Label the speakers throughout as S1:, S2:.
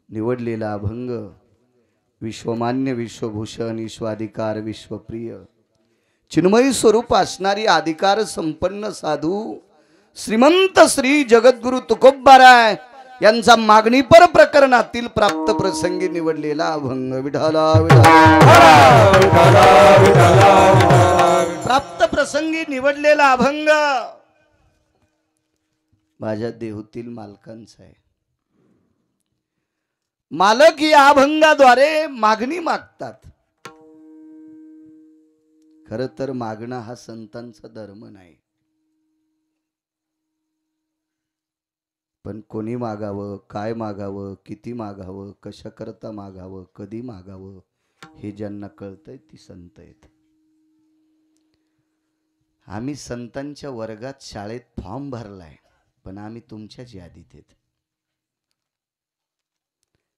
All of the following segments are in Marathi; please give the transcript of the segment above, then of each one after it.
S1: निवडलेला अभंग विश्वमान्य विश्वभूषण विश्वाधिकार विश्वप्रिय चिन्मयी स्वरूप असणारी अधिकार संपन्न साधू श्रीमंत श्री जगद्गुरु तुकोबाराय यांचा मागणीपर प्रकरणातील प्राप्त प्रसंगी निवडलेला अभंग विठाला प्राप्त प्रसंगी निवडलेला अभंग माझ्या देहूतील मालकांचा आहे। मालक या अभंगाद्वारे मागणी मागतात। खरं तर मागणं हा संतांचा धर्म नाही, पण कोणी मागावं, काय मागावं, किती मागावं, कशा करता मागावं, कधी मागावं हे ज्यांना कळतंय ती संत आहेत। आम्ही संतांच्या वर्गात शाळेत फॉर्म भरलाय, पण आम्ही तुमच्याच यादीत आहेत।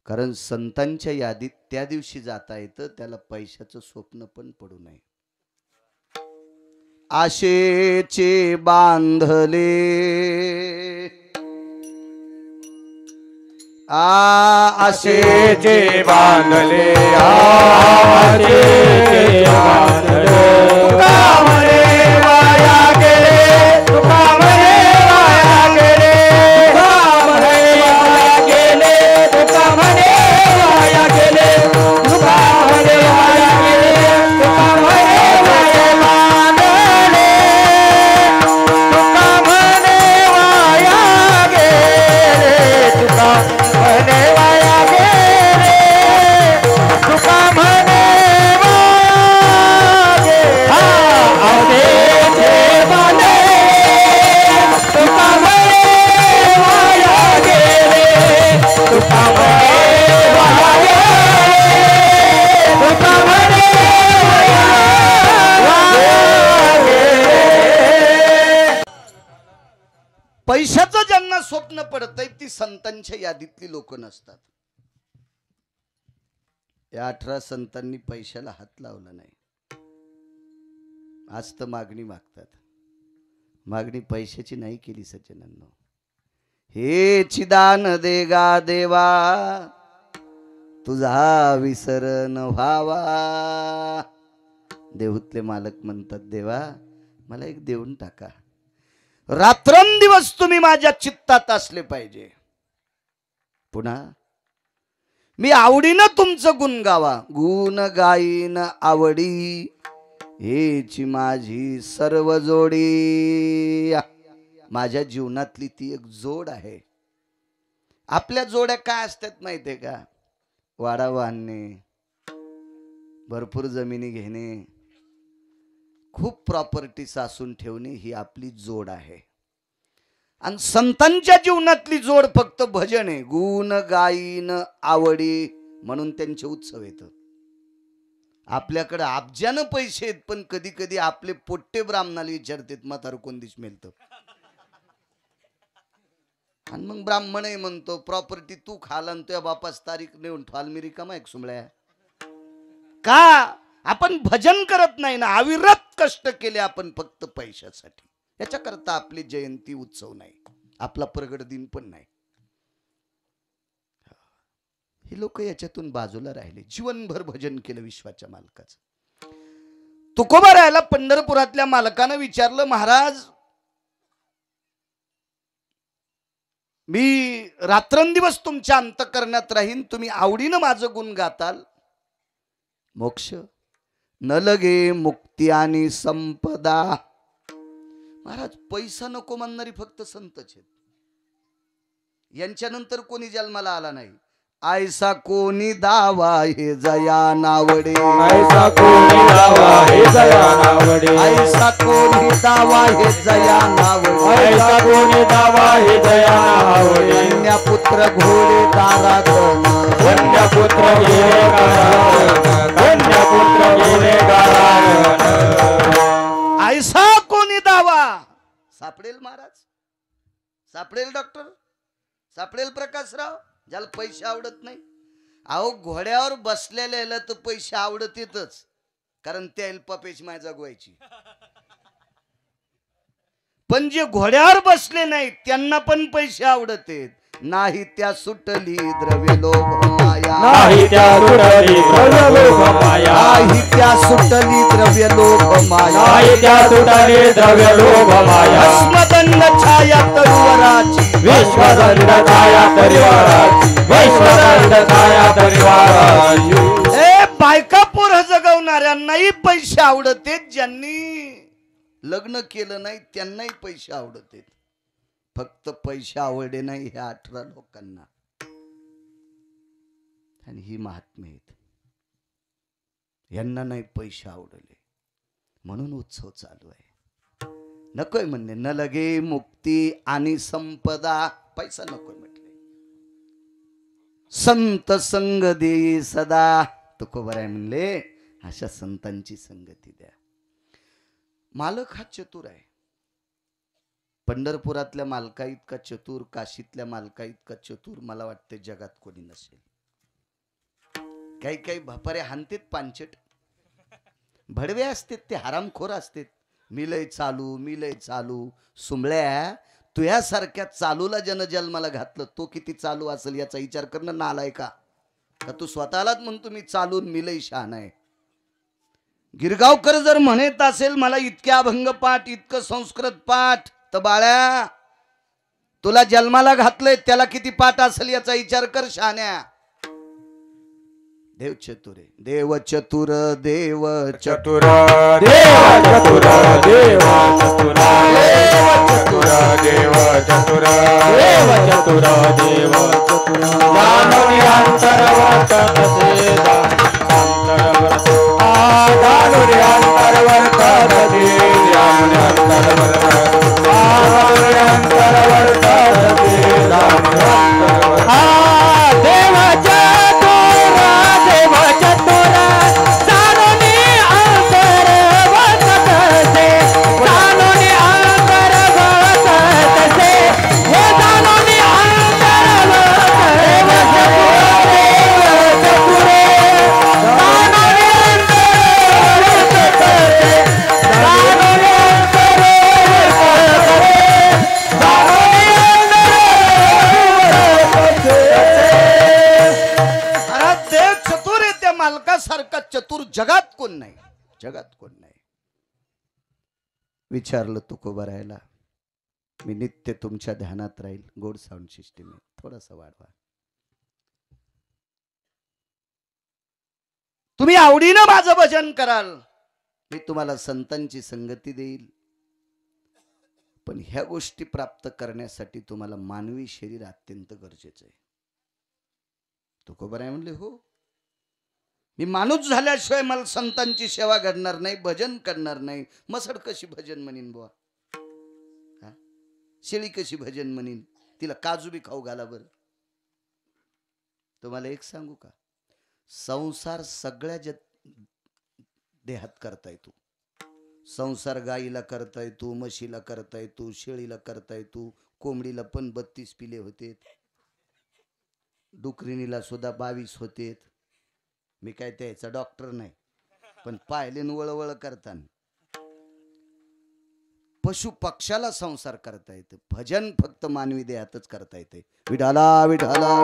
S1: कारण संतांच्या यादीत त्या दिवशी जाता येतं त्याला पैशाचं स्वप्न पण पडू नये। आशेचे बांधले
S2: आशेचे बांधले आशेचे बांधले तुका म्हणे वाया गेले तुका म्हणे वाया गेले तुका म्हणे वाया गेले तुका म्हणे वाया गेले तुका म्हणे वाया गेले तुका म्हणे वाया बांधले तुका म्हणे वाया गेले तुका म्हणे वाया गेले तुका म्हणे वाया गेले आशेचे बांधले तुका म्हणे वाया गेले तुका म्हणे वाया गेले तुका म्हणे वाया गेले।
S1: पैशाचं ज्यांना स्वप्न पडतंय ती संतांच्या यादीतली लोक नसतात। या 18 संतांनी पैशाला हात लावला नाही, आज तर मागणी मागतात। मागणी पैशाची नाही केली सज्जनांनो। हे चिदान देगा देवा तुझा विसर न व्हावा। देहूतले मालक म्हणतात देवा मला एक देऊन टाका, रात्रंदिवस तुम्ही माझ्या चित्तात असले पाहिजे। पुन्हा मी आवडीनं तुमचं गुण गावा, गुण गाईन आवडी हेची माझी सर्व जोडी। माझ्या जीवनातली ती एक जोड आहे। आपल्या जोड्या काय असतात माहितीये का? वाडा बांधणे, भरपूर जमिनी घेणे, खूप प्रॉपर्टी सासून ठेवणे ही आपली जोड आहे। आणि संतांच्या जीवनातली जोड फक्त भजन आहे, गुण गाईन आवडी, म्हणून त्यांचे उत्सव येत। आपल्याकडे अब्जानं पैसे आहेत, पण कधी कधी आपले पोट्टे ब्राह्मणाला विचारतात म्हातार कोण दिस मिळतं, आणि मग ब्राह्मण म्हणतो प्रॉपर्टी तू खाला आणि तुझ्या बापास तारीख नेऊन ठाल मी रिकामा एक सुमळ्या का? आपण भजन करत नाही ना, अविरत कष्ट केले आपण फक्त पैशासाठी। याच्याकरता आपली जयंती उत्सव नाही, आपला प्रगट दिन पण नाही। हे लोक याच्यातून बाजूला राहिले, जीवनभर भजन केलं विश्वाच्या मालकाचं। तुकोबा राहायला पंढरपुरातल्या मालकानं विचारलं, महाराज मी रात्रंदिवस तुमच्या अंतःकरणात राहीन, तुम्ही आवडीनं माझं गुण गाताल, मोक्ष न लगे मुक्ती आणि संपदा। महाराज पैसा नको म्हणणारी फक्त संतच आहेत, यांच्यानंतर कोणी जन्माला आला नाही। ऐसा कोणी दावा हे जया नावडे,
S2: ऐसा कोणी दावा हे जया नावडे,
S1: ऐसा कोणी दावा हे जया नावडे,
S2: ऐसा कोणी दावा हे जया नावडे।
S1: कन्या पुत्र घोडे दारात,
S2: कन्या पुत्र गेले गारात, कन्या पुत्र गेले गारात।
S1: ऐसा कोणी दावा सापडेल महाराज, सापडेल डॉक्टर, सापडेल प्रकाशराव, ज्याला पैसे आवडत नाही। अहो घोड्यावर बसलेल्याला तर पैसे आवडत येतच, कारण त्या अल्पापेश माय जगवायची। पण जे घोड्यावर बसले नाहीत त्यांना पण पैसे आवडत आहेत। नाही त्या सुटली द्रव्य लोभ माया
S2: नाही त्या सुटली द्रव्य लोभ माया
S1: नाही त्या सुटली द्रव्य लोभ माया
S2: नाही त्या सुटली द्रव्य लोभ माया
S1: भस्मदंड छाया तरुवराची
S2: विश्वदंड छाया तरिवाराची विश्वदंड छाया तरिवाराची
S1: ए बायका पोरं जगवणाऱ्यांनाही पैसे आवडते ज्यांनी लग्न केलं नाही त्यांनाही पैसे आवडते फक्त पैसे आवडले नाही ह्या 18 लोकांना आणि ही महात्मे आहेत यांना नाही पैसे आवडले म्हणून उत्सव चालू आहे नकोय म्हणणे न लगे मुक्ती आणि संपदा पैसा नकोय म्हटले संत संग दे सदा तुकोबर आहे म्हणले अशा संतांची संगती द्या मालक हा चतुर आहे पंढरपुरातल्या मालका इतका चतुर काशीतल्या मालका इतका चतुर मला वाटते जगात कोणी नसेल काही काही भापारे हानतेत पांचट भडवे असतात ते हरामखोर असतात मी लय चालू सुंबळ्या तुझ्यासारख्या चालूला जनजन्माला घातलं तो किती चालू असेल याचा विचार करणं नालाय का तू स्वतःलाच म्हणतो मी चालून मी लय शहाणा आहे गिरगावकर जर म्हणत असेल मला इतक्या अभंग पाठ इतकं संस्कृत पाठ तर बाळ्या तुला जन्माला घातलंय त्याला किती पाठ असेल याचा विचार कर शहाण्या देव चतुर आहे देव चतुर देव
S2: चतुर देव चतुर देव चतुर देव चतुर देव चतुर देव चतुर देव चतुर जाणून अंतर्वर्त तसे अंतर्वर्त जाणून अंतर्वर्त तसे जाणून अंतर्वर्त अंतर्वर्त तसे जाणून देव चतुर देव चतुर जाणून अंतर्वर्त तसे जाणून अंतर्वर्त तसे हे जाणून अंतर्वर्त देव चतुर
S1: मालकासारखा चतुर जगात कोण नाही विचारलं तुकोबा राहायला मी नित्य तुमच्या ध्यानात राहील गोड साऊंड सिस्टीम आहे थोडासा वाढवा तुम्ही आवडीनं माझं भजन कराल मी तुम्हाला संतांची संगती देईल पण ह्या गोष्टी प्राप्त करण्यासाठी तुम्हाला मानवी शरीर अत्यंत गरजेचं आहे तुकोबा राय म्हणले हो मी माणूस झाल्याशिवाय मला संतांची सेवा घडणार नाही भजन करणार नाही मसड कशी भजन म्हणीन बुवा शेळी कशी भजन म्हणीन तिला काजू बी खाऊ घाला बर तुम्हाला एक सांगू का संसार सगळ्या देहात करता येतो संसार गाईला करता येतो म्हशीला करता येतो शेळीला करता येतो कोंबडीला पण 32 पिले होते डुकरिणीला सुद्धा 22 होते मी काय त्याचा डॉक्टर नाही पण पाहिले वळवळ करताना पशु पक्षाला संसार करता येते भजन फक्त मानवी देहातच करता येते विठाला विठाला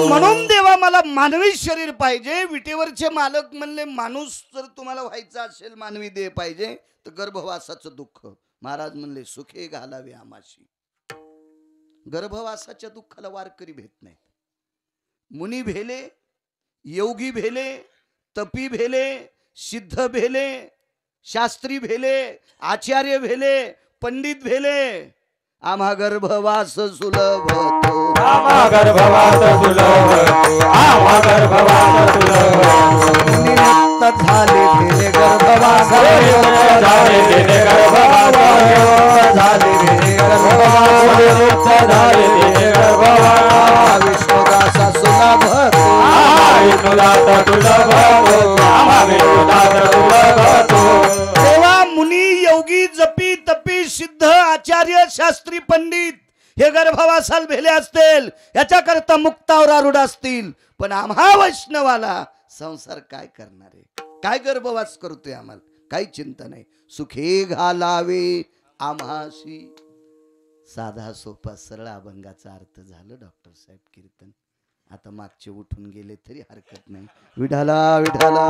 S1: म्हणून देवा मला मानवी शरीर पाहिजे विटेवरचे मालक म्हणले माणूस जर तुम्हाला व्हायचा असेल मानवी देह पाहिजे तर गर्भवासाचं दुःख महाराज म्हणले सुखे घालावे आमाशी गर्भवासाच्या दुःखाला वारकरी भेट नाहीत मुनी भेले योगी भेले तपी भेले सिद्ध भेले शास्त्री भेले आचार्य भेले पंडित भेले आम्हा गर्भवास सुलभ
S2: आम्हा गर्भवास सुलभ आम्हा गर्भवास सुलभ
S1: निमित्त झाले भेले गर्भवास
S2: झाले भेले गर्भवास
S1: झाले भेले गर्भवास
S2: झाले भेले गर्भवास
S1: विष्णुदासा सुलभ
S2: विष्णुदासा सुलभ आम्हा विष्णुदासा सुलभ
S1: देवा मुनी योगी जपी तपी सिद्ध आचार्य शास्त्री पंडित हे गर्भवासाल भेले असतील याच्याकरता मुक्तावर आरूढ असतील पण आम्हा वैष्णवाला संसार काय करणार आहे काय गर्भवास करतोय आम्हाला काही चिंता नाही सुखे घालावे आम्हाशी. साधा सोपा सरळ अभंगाचा अर्थ झालं डॉक्टर साहेब कीर्तन. आता मागचे उठून गेले तरी हरकत नाही. विठाला विठाला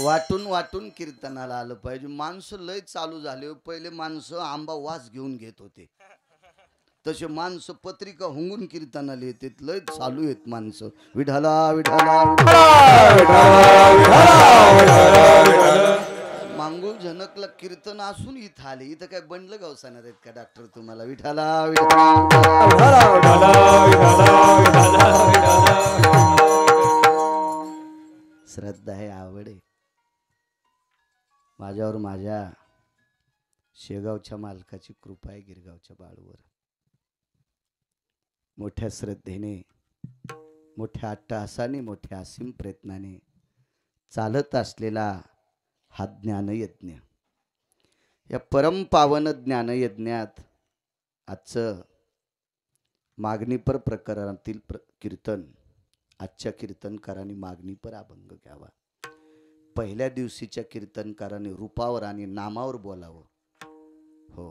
S1: वाटून वाटून कीर्तनाला आलं पाहिजे. माणसं लय चालू झाले. पहिले माणसं आंबा वास घेऊन घेत होते, तसे माणसं पत्रिका हुंगून कीर्तनाला येते. लय चालू आहेत माणसं. विठाला विठाला मांगूळ झनकला कीर्तन असून इथं आले. इथं काय बंडलं गावसाणार आहेत का डॉक्टर तुम्हाला? विठाला श्रद्धा आहे, आवड आहे. माझ्यावर माझ्या शेगावच्या मालकाची कृपा आहे. गिरगावच्या बाळूवर मोठ्या श्रद्धेने, मोठ्या अट्टहासाने, मोठ्या असीम प्रयत्नाने चालत असलेला हा ज्ञानयज्ञ. या परमपावन ज्ञानयज्ञात आजचं मागणीपर प्रकरणातील कीर्तन आजच्या कीर्तनकारांनी मागणीपर अभंग घ्यावा. पहिल्या दिवशीच्या कीर्तनकारांनी रूपावर आणि नामावर बोलावं. हो,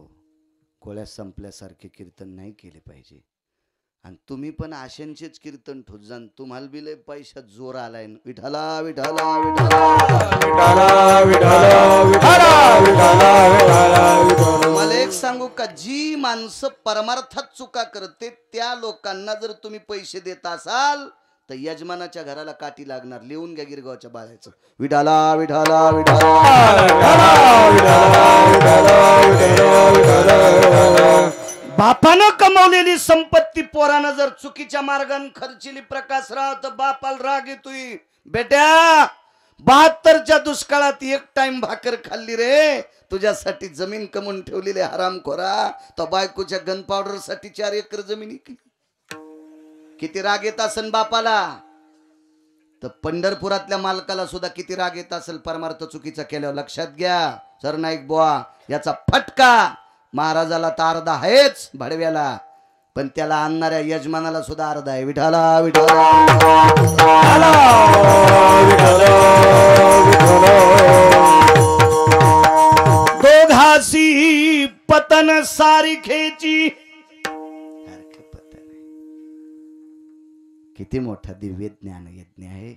S1: गोळ्या संपल्यासारखे कीर्तन नाही केले पाहिजे. आणि तुम्ही पण आशेंचेच कीर्तन ठोत जाण. तुम्हाला बी लय पैशात जोर आलाय. विठाला विठाला मला एक सांगू का, जी माणसं परमार्थात चुका करते त्या लोकांना जर तुम्ही पैसे देत असाल तर यजमानाच्या घराला काठी लागणार. लिहून घ्या गिरगावच्या बाळाचं. विठाला विठाला बापानं कमवलेली संपत्ती पोरानं जर चुकीच्या मार्गाने खर्चिली प्रकाशराव तर बापाला राग येतोय. बेट्या 72च्या दुष्काळात एक टाइम भाकर खाल्ली रे. तुझ्यासाठी जमीन कमवून ठेवलेली हरामखोरा. तो बायकोच्या गन पावडर साठी 4 एकर जमीन इकली. किती राग येत असेल बापाला. तर पंढरपुरातल्या मालकाला सुद्धा किती राग येत असेल परमार्थ चुकीचा केल्यावर. लक्षात घ्या सरनाईक बुवा, याचा फटका महाराजाला तर अर्धा आहेच भडव्याला, पण त्याला आणणाऱ्या यजमानाला सुद्धा अर्धा आहे. विठाला दोघासी पतन सारिखेची. किती मोठा दिव्य ज्ञान यज्ञ आहे.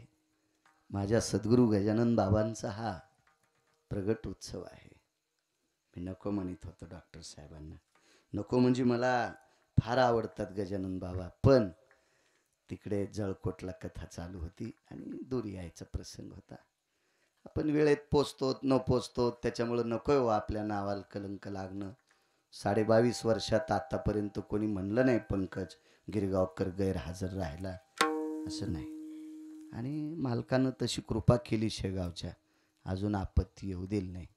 S1: माझ्या सद्गुरू गजानन बाबांचा हा प्रगट उत्सव आहे. मी नको म्हणत होतो डॉक्टर साहेबांना. नको म्हणजे मला फार आवडतात गजानन बाबा, पण तिकडे जळकोटला कथा चालू होती आणि दूर यायचा प्रसंग होता. आपण वेळेत पोचतो न पोचतो त्याच्यामुळे नको आपल्या नावाला कलंक लागणं. 22.5 वर्षात आतापर्यंत कोणी म्हणलं नाही पंकज गिरगावकर गैरहजर राहिला, असं नाही. आणि मालकानं तशी कृपा केली शेगावच्या, अजून आपत्ती येऊ दिली नाही.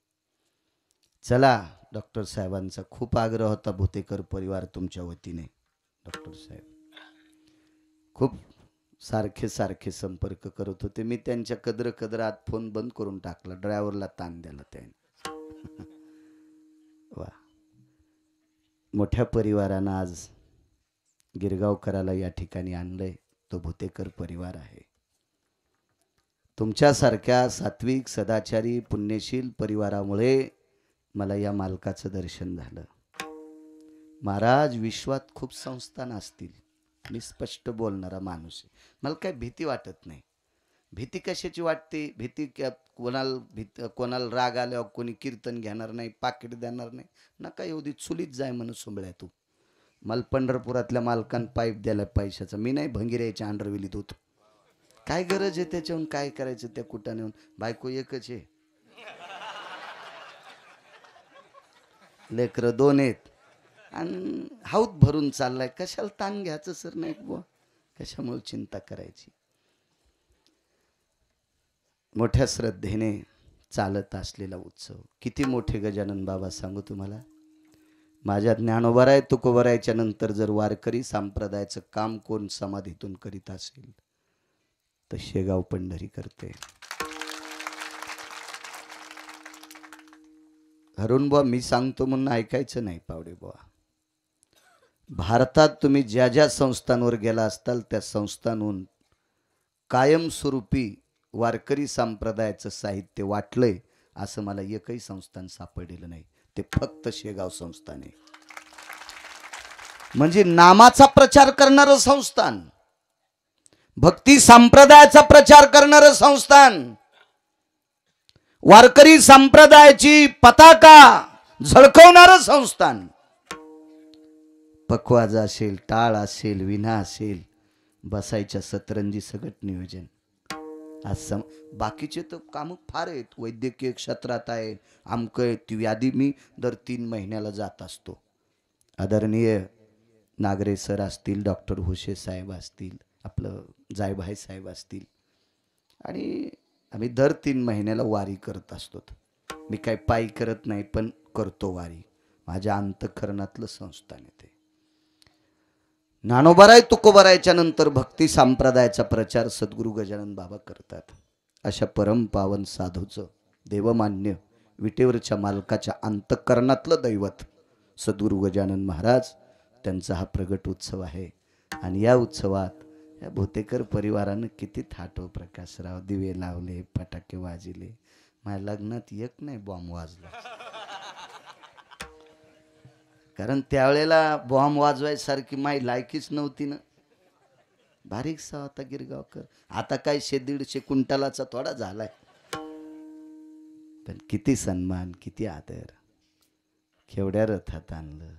S1: चला, डॉक्टर साहेबांचा खूप आग्रह होता. भुतेकर परिवार तुमच्या वतीने डॉक्टर साहेब खूप सारखे संपर्क करत होते. मी त्यांच्या कदरात फोन बंद करून टाकला. ड्रायव्हरला ताण द्याला त्याने. वा, मोठ्या परिवारानं आज गिरगावकराला या ठिकाणी आणलंय. तो भुतेकर परिवार आहे. तुमच्यासारख्या सात्विक सदाचारी पुण्यशील परिवारामुळे मला या मालकाचं दर्शन झालं. महाराज, विश्वात खूप संस्थान असतील, मी स्पष्ट बोलणारा माणूस आहे. मला काय भीती वाटत नाही. भीती कशाची वाटते? भीती कोणाला राग आल्यावर कोणी कीर्तन घेणार नाही, पाकिट देणार नाही. नका एवढी चुलीत जाय म्हणून सुंबळ्या तू. मला पंढरपुरातल्या मालकान पाईप द्यायला पैशाचा. मी नाही भंगिऱ्याच्या अंडरविलीत होतो. काय गरज आहे त्याच्याहून? काय करायचं त्या कुठं नेऊन? बायको एकच आहे, लेकरं 2 आहेत आणि हाऊत भरून चाललाय. कशाला ताण घ्यायचं सर? नाही बुवा, कशामुळे चिंता करायची? मोठ्या श्रद्धेने चालत असलेला उत्सव. किती मोठे गजानन बाबा सांगू तुम्हाला. माझ्या ज्ञानोबराय तुकोबरायच्या नंतर जर वारकरी संप्रदायाचं काम कोण समाधीतून करीत असेल तर शेगाव पंढरी करते. हरून बुवा, मी सांगतो म्हणून ऐकायचं नाही पावडे बुवा. भारतात तुम्ही ज्या ज्या संस्थांवर गेला असताल त्या संस्थांहून कायमस्वरूपी वारकरी संप्रदायाचं साहित्य वाटलंय असं मला एकही संस्थान सापडलेलं नाही. ते फक्त शेगाव संस्थान आहे. म्हणजे नामाचा प्रचार करणारं संस्थान, भक्ती संप्रदायाचा प्रचार करणारं संस्थान, वारकरी संप्रदायाची पताका झळकवणारं संस्थान. पखवाज असेल, टाळ असेल, विना असेल, बसायच्या सतरंजी सगळं नियोजन. आज बाकीचे तर कामं फार आहेत. वैद्यकीय क्षेत्रात आहे, आमकं ती यादी मी दर 3 महिन्याला जात असतो. आदरणीय नागरे सर असतील, डॉक्टर हुशे साहेब असतील, आपलं जायभाई साहेब असतील, आणि आम्ही दर 3 महिन्याला वारी करत असतो. मी काय पायी करत नाही, पण करतो वारी. माझ्या अंतःकरणातलं संस्थान आहे ते. ज्ञानोबाराय तुकोबारायच्या नंतर भक्ती संप्रदायाचा प्रचार सद्गुरू गजानन बाबा करतात. अशा परम पावन साधूचं, देवमान्य विटेवरच्या मालकाच्या अंतःकरणातलं दैवत सद्गुरू गजानन महाराज, त्यांचा हा प्रगट उत्सव आहे. आणि या उत्सवात या भोतेकर परिवारानं किती थाटो प्रकाशराव, दिवे लावले, फटाके वाजले. माझ्या लग्नात एक नाही बॉम्ब वाजला, कारण त्यावेळेला बॉम्ब वाजवायसारखी माई लायकीच नव्हती ना. बारीकसा होता गिरगावकर. आता काय 150 क्विंटलाचा थोडा झालाय, पण किती सन्मान, किती आदर. केवढ्या रथात आणलं.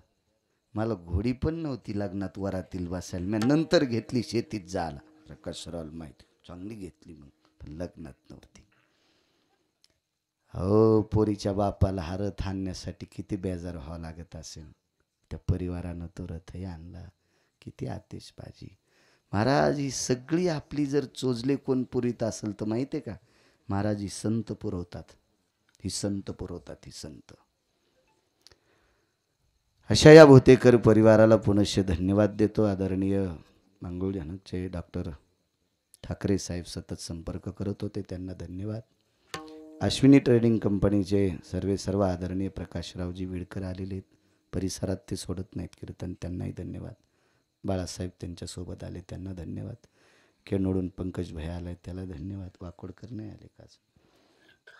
S1: मला घोडी पण नव्हती लग्नात वरातील बसायला, मी नंतर घेतली शेतीत जायला. प्रकाशराव माहिती चांगली घेतली मग, पण लग्नात नव्हती. हो, पोरीच्या बापाला हा रथ आणण्यासाठी किती बेजार व्हावं लागत असेल. त्या परिवारानं तो रथही आणला. किती आतिषबाजी. महाराज, ही सगळी आपली जर चोजले कोण पुरीत असेल तर माहिती आहे का, महाराज ही संत पुरवतात. ही संत पुरवतात, ही संत. अशा या भोतेकर परिवाराला पुनश्च धन्यवाद देतो. आदरणीय मांगुळजनकचे डॉक्टर ठाकरे साहेब सतत संपर्क करत होते, त्यांना धन्यवाद. अश्विनी ट्रेडिंग कंपनीचे सर्व आदरणीय प्रकाशरावजी विडकर आलेले आहेत. परिसरात ते सोडत नाहीत कीर्तन, त्यांनाही धन्यवाद. बाळासाहेब त्यांच्यासोबत आले, त्यांना धन्यवाद. केनोडून पंकज भैया आलाय, त्याला धन्यवाद. वाकोडकर नाही आले का,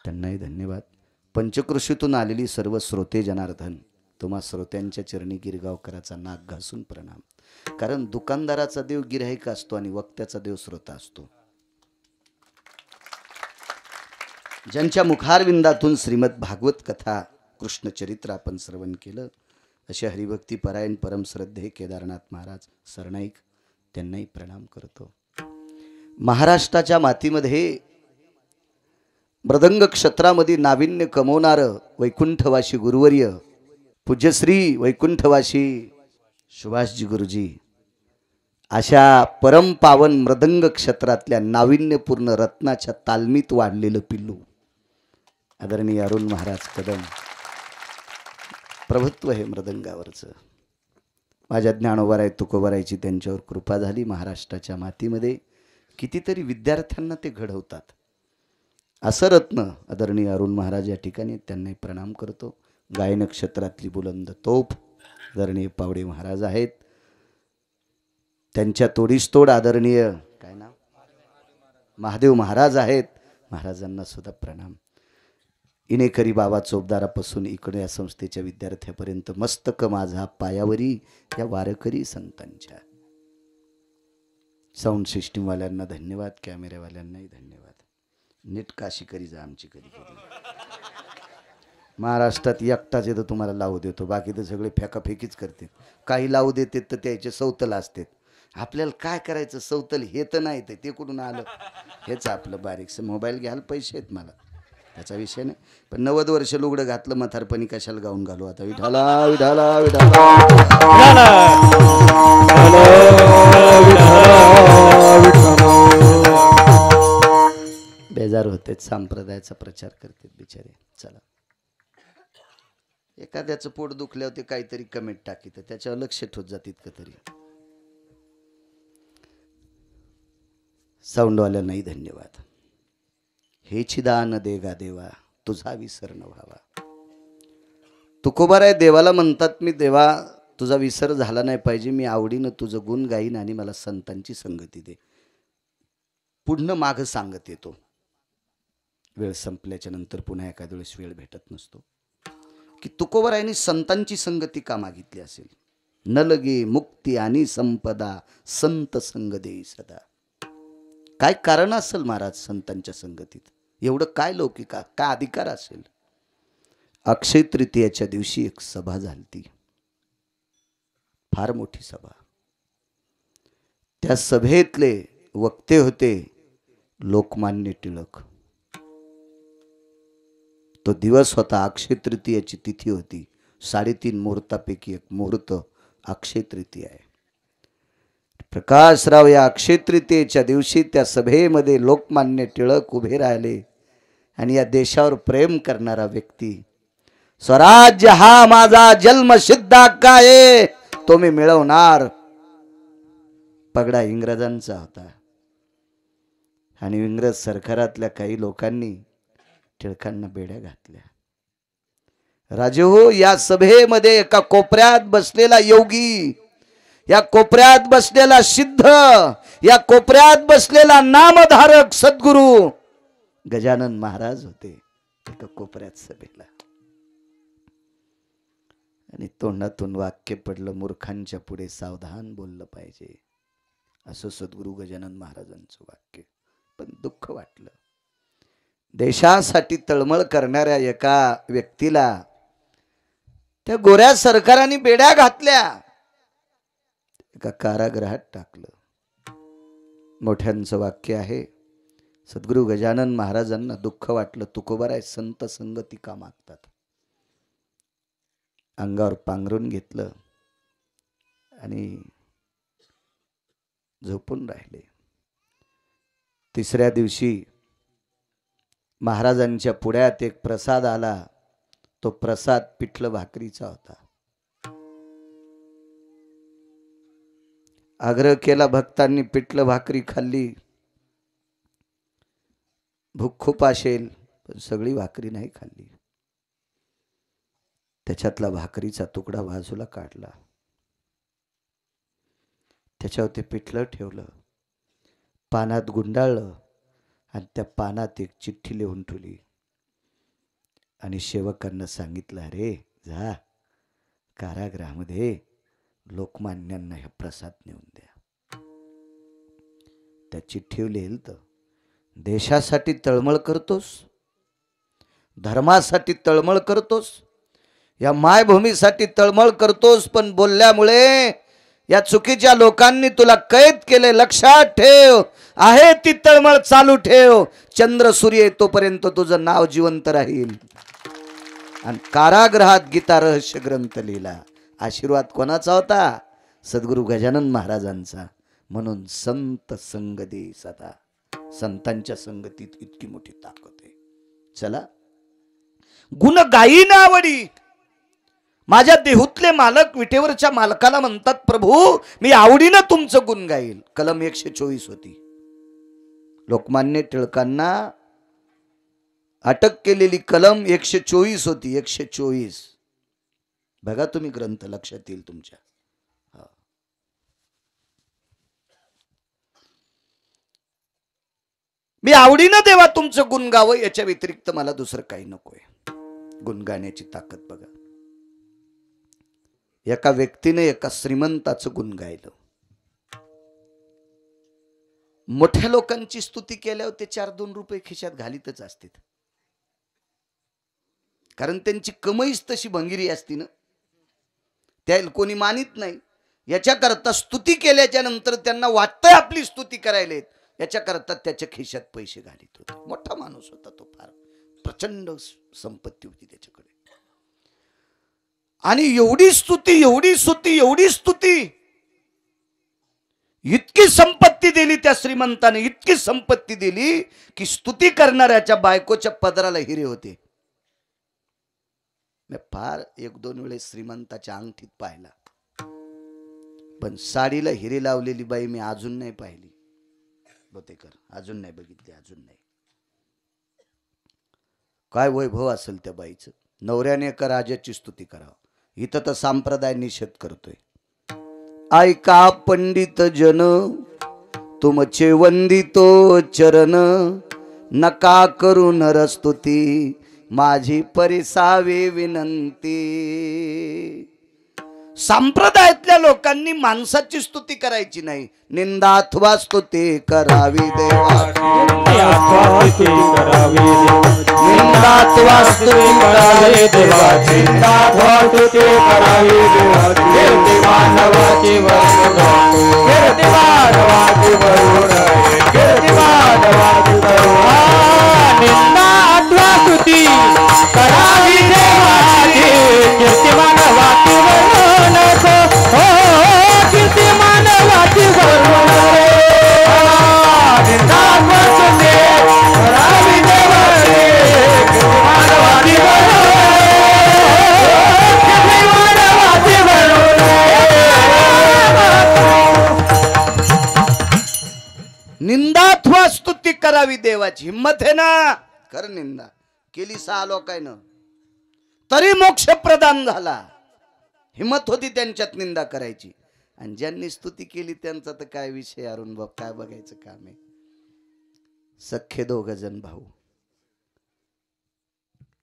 S1: त्यांनाही धन्यवाद. पंचकृषीतून आलेली सर्व श्रोते जनार्दन, तुम्हा श्रोत्यांच्या चरणी गिरगावकराचा नाक घासून प्रणाम. कारण दुकानदाराचा देव गिऱ्हाईक असतो आणि वक्त्याचा देव श्रोता असतो. ज्यांच्या मुखारविंदातून श्रीमद भागवत कथा, कृष्ण चरित्र आपण श्रवण केलं, असे हरिभक्ती परायण परमश्रद्धे केदारनाथ महाराज सरनाईक, त्यांनाही प्रणाम करतो. महाराष्ट्राच्या मातीमध्ये मृदंग क्षेत्रामध्ये नाविन्य कमवणारं वैकुंठवासी गुरुवर्य पूज्यश्री वैकुंठवासी सुभाषजी गुरुजी, अशा परमपावन मृदंग क्षेत्रातल्या नाविन्यपूर्ण रत्नाच्या तालमीत वाढलेलं पिल्लू आदरणीय अरुण महाराज कदम. प्रभुत्व हे मृदंगावरचं. माझ्या ज्ञानोबाराय तुकोबारायची त्यांच्यावर कृपा झाली. महाराष्ट्राच्या मातीमध्ये कितीतरी विद्यार्थ्यांना ते घडवतात. असं रत्न आदरणीय अरुण महाराज या ठिकाणी, त्यांनाही प्रणाम करतो. गायन क्षेत्रातली बुलंद तोफ आदरणीय पावडे महाराज आहेत. त्यांच्या तोडीस तोड आदरणीय काय नाव, महादेव महाराज आहेत. महाराजांना सुद्धा प्रणाम. इनेकरी बाबा चोपदारापासून इकडे या संस्थेच्या विद्यार्थ्यापर्यंत मस्तक माझा पायावरी या वारकरी संतांच्या. साऊंड सिस्टीमवाल्यांना धन्यवाद, कॅमेऱ्यावाल्यांनाही धन्यवाद. नीट काशी करी जा आमची कधी कधी. महाराष्ट्रात एकटाच येतं तुम्हाला लावू देतो, बाकी तर सगळे फेकाफेकीच करते. काही लावू देते तर त्याचे सौतल असते. आपल्याला काय करायचं, सौतल हे तर नाही, तर ते कुठून आलं हेच आपलं बारीकसं. मोबाईल घ्यायला पैसे आहेत मला, त्याचा विषय नाही. पण 90 वर्ष लुगडं घातलं म्हातारपणी कशाला गाऊन घालू आता. विठाला विठाला विठाला बेजार होते, संप्रदायाचा प्रचार करतात बिचारे. चला, एखाद्याचं पोट दुखल्यावर ते काहीतरी कमेंट टाकीत, त्याच्यावर लक्ष ठेवत जातील का तरी. साऊंडवाल्यांनाही धन्यवाद. हेची दान देगा देवा, तुझा विसर न व्हावा. तुकोबाराय देवाला म्हणतात, मी देवा तुझा विसर झाला नाही पाहिजे, मी आवडीनं तुझं गुण गाईन आणि मला संतांची संगती दे. पुढनं माग सांगत येतो. वेळ संपल्याच्या नंतर पुन्हा एखाद्या वेळेस वेळ भेटत नसतो की तुकोबरायांनी संतांची संगती का मागितली असेल. न लगे मुक्ती आणि संपदा संत संग देई सदा. काय कारण असेल महाराज संतांच्या संगतीत, एवढं काय लौकिका काय अधिकार असेल. अक्षय तृतीयेच्या दिवशी एक सभा झाली, फार मोठी सभा. त्या सभेतले वक्ते होते लोकमान्य टिळक. तो दिवस होता, अक्षय तृतीयेची तिथी होती. 3.5 मुहूर्तापैकी एक मुहूर्त अक्षय तृतीय आहे. प्रकाशराव या अक्षय तृतीयेच्या दिवशी त्या सभेमध्ये लोकमान्य टिळक उभे राहिले आणि या देशावर प्रेम करणारा व्यक्ती, स्वराज्य हा माझा जन्मसिद्ध हक्क आहे, तो मी मिळवणार. पगडा इंग्रजांचा होता आणि इंग्रज सरकारातल्या काही लोकांनी टिळकांना बेड्या घातल्या. राजे हो, या सभेमध्ये एका कोपऱ्यात बसलेला योगी, या कोपऱ्यात बसलेला सिद्ध, या कोपऱ्यात बसलेला नामधारक सद्गुरू गजानन महाराज होते एका कोपऱ्यात सभेला. आणि तोंडातून वाक्य पडलं, मूर्खांच्या पुढे सावधान बोललं पाहिजे, असं सद्गुरू गजानन महाराजांचं वाक्य. पण दुःख वाटलं, देशासाठी तळमळ करणाऱ्या एका व्यक्तीला त्या गोऱ्या सरकारांनी बेड्या घातल्या, एका कारागृहात टाकलं. मोठ्यांचं वाक्य आहे, सद्गुरू गजानन महाराजांना दुःख वाटलं. तुकोबाराय संत संगती का मागतात. अंगावर पांघरून घेतलं आणि झोपून राहिले. 3ऱ्या दिवशी महाराजांच्या पुढ्यात एक प्रसाद आला. तो प्रसाद पिठलं भाकरीचा होता. आग्रह केला भक्तांनी, पिठलं भाकरी खाल्ली. भूक खूप असेल पण सगळी भाकरी नाही खाल्ली. त्याच्यातला भाकरीचा तुकडा बाजूला काढला, त्याच्यावर ते पिठलं ठेवलं, पानात गुंडाळलं आणि त्या पानात एक चिठ्ठी लिहून ठेवली आणि सेवकांना सांगितलं, अरे जा कारागृहामध्ये लोकमान्यांना हे प्रसाद नेऊन द्या. त्या चिठ्ठीवर लिहिलं तर, देशासाठी तळमळ करतोस, धर्मासाठी तळमळ करतोस, या मायभूमीसाठी तळमळ करतोस, पण बोलल्यामुळे या चुकीच्या लोकांनी तुला कैद केले. लक्षात ठेव, आहे ती तळमळ चालू ठेव. चंद्र सूर्य तोपर्यंत तुझं नाव जिवंत राहील. आणि कारागृहात गीता रहस्य ग्रंथ लिहिला. आशीर्वाद कोणाचा होता? सद्गुरू गजानन महाराजांचा. म्हणून संत संग दे सदा. संतांच्या संगतीत इतकी मोठी ताकद आहे. चला, गुण गायी ना आवडी. माझ्या देहूतले मालक विटेवरच्या मालकाला म्हणतात, प्रभू मी आवडीनं तुमचं गुण गाईल. कलम 124 होती. लोकमान्य टिळकांना अटक केलेली कलम 124 होती. 124 बघा तुम्ही ग्रंथ, लक्षात येईल तुमच्या. मी आवडीनं देवा तुमचं गुण गावं, याच्या व्यतिरिक्त मला दुसरं काही नकोय. गुण गाण्याची ताकद बघा. एका व्यक्तीने एका श्रीमंताचं गुण गायलं. मोठ्या लोकांची स्तुती केल्यावर ते 4-2 रुपये खिशात घालीतच असतात, कारण त्यांची कमाईच तशी भंगिरी असती ना, त्या कोणी मानित नाही. याच्याकरता स्तुती केल्याच्या नंतर त्यांना वाटतंय आपली स्तुती करायला, याच्याकरता त्याच्या खिशात पैसे घालीत होते. मोठा माणूस होता तो, फार प्रचंड संपत्ती होती त्याच्याकडे. आणि एवढी स्तुती, एवढी स्तुती, एवढी स्तुती, इतकी संपत्ती दिली त्या श्रीमंताने, इतकी संपत्ती दिली की स्तुती करणाऱ्याच्या बायकोच्या पदराला हिरे होते. मी फार 1-2 वेळेस श्रीमंताच्या अंगठीत पाहिला, पण साडीला हिरे लावलेली बाई मी अजून नाही पाहिली. बोतेकर अजून नाही बघितली, अजून नाही. काय वैभव असेल त्या बाईचं. नवऱ्याने एका राजाची स्तुती करावं. इथं तर संप्रदाय निषेध करतोय. ऐका पंडित जन तुमचे वंदितो चरण, नका करू नरस्तुती माझी परिसावी विनंती. संप्रदायातल्या लोकांनी माणसाची स्तुती करायची नाही, निंदा अथवा स्तुती करावी देवाची. निंदा अथवा स्तुती करावी देवाची.
S2: मानवाची वरुण मानवाची वरुण निंदा अथवा स्तुती करावी देवाची. कीर्ती मानवाची वरुण हो कीर्ती मानवाची वरुण निंदा अथवा स्तुती करावी देवाची. मानवाची वरुण कीर्ती मानवाची वरुण.
S1: निंदा अथवा स्तुती करावी देवाची. हिम्मत आहे ना, कर निंदा. केली 6 लोकांना तरी मोक्ष प्रदान झाला. हिम्मत होती त्यांच्यात निंदा करायची. आणि ज्यांनी स्तुती केली त्यांचा तर काय विषय अरुण बाप, काय बघायचं काम आहे. सख्खे 2 जण भाऊ,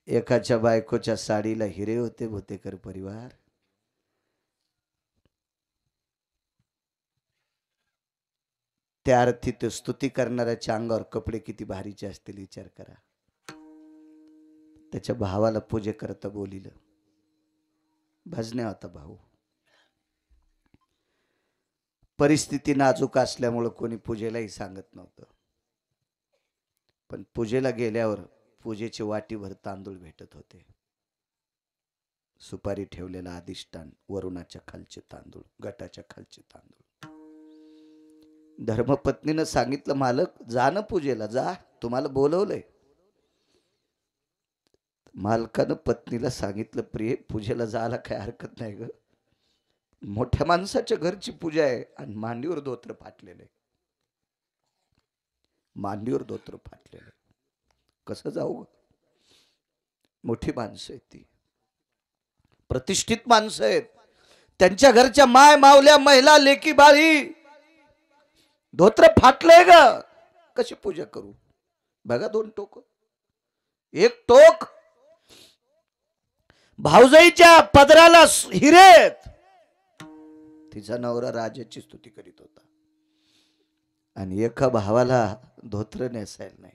S1: एकाच्या बायकोच्या साडीला हिरे होते. भोतेकर परिवार. त्या अर्थी तो स्तुती करणाऱ्याच्या अंगावर कपडे किती भारीचे असतील विचार करा. त्याच्या भावाला पूजे करता बोलिलं. भजण्या होता भाऊ. परिस्थिती नाजूक असल्यामुळं कोणी पूजेलाही सांगत नव्हतं. पण पूजेला गेल्यावर पूजेची वाटीभर तांदूळ भेटत होते. सुपारी ठेवलेला अधिष्ठान, वरुणाच्या खालचे तांदूळ, गटाच्या खालचे तांदूळ. धर्मपत्नीनं सांगितलं, मालक जा ना पूजेला, जा, तुम्हाला बोलवलंय. मालकानं पत्नीला सांगितलं, प्रिय पूजेला जायला काय हरकत नाही ग, मोठ्या माणसाच्या घरची पूजा आहे आणि मांडीवर धोत्र फाटलेलं आहे. मांडीवर धोत्र फाटलेलं आहे, कसं जाऊ. मोठी माणसं आहेत ती, प्रतिष्ठित माणसं आहेत. त्यांच्या घरच्या माय मावल्या महिला लेकी बाळी, धोत्र फाटलंय ग, कशी पूजा करू. बघा 2 टोक. एक टोक भाऊजाईच्या पदराला हिरेत, तिचा नवरा राजाची स्तुती करीत होता. आणि एका भावाला धोत्र नेसायला नाही,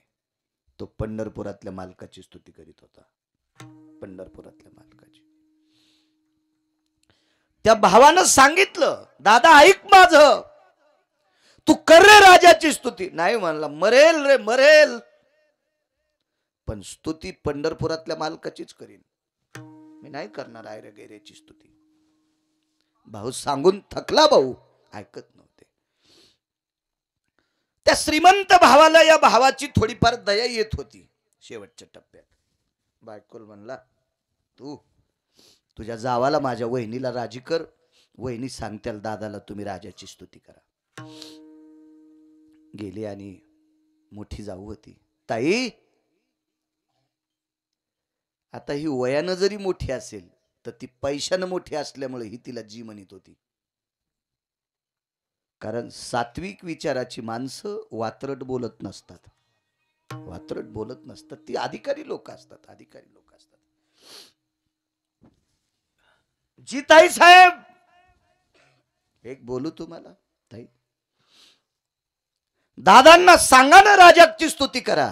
S1: तो पंढरपुरातल्या मालकाची स्तुती करीत होता. पंढरपुरातल्या मालकाची. त्या भावानं सांगितलं, दादा ऐक माझं, तू कर रे राजाची स्तुती. नाही म्हणला, मरेल रे मरेल, पण स्तुती पंढरपुरातल्या मालकाचीच करीन, मी नाही करणार आयरे गैरेची स्तुती. भाऊ सांगून थकला, भाऊ ऐकत नव्हते. त्या श्रीमंत भावाला या भावाची थोडीफार दया येत होती. शेवटच्या टप्प्यात बायकोल म्हणला, तू तुझ्या जावाला माझ्या वहिनीला राजी कर, वहिनी सांगत्याल दादाला तुम्ही राजाची स्तुती करा. गेली आणि मोठी जाऊ होती. ताई, आता ही वयानं जरी मोठी असेल तर ती पैशानं मोठी असल्यामुळे ही तिला जी म्हणत होती. कारण सात्विक विचाराची माणसं वात्रट बोलत नसतात, वात्रट बोलत नसतात. ती अधिकारी लोक असतात, अधिकारी लोक असतात. जी ताई साहेब, एक बोलू तुम्हाला ताई, दादांना सांगा ना राजाची स्तुती करा.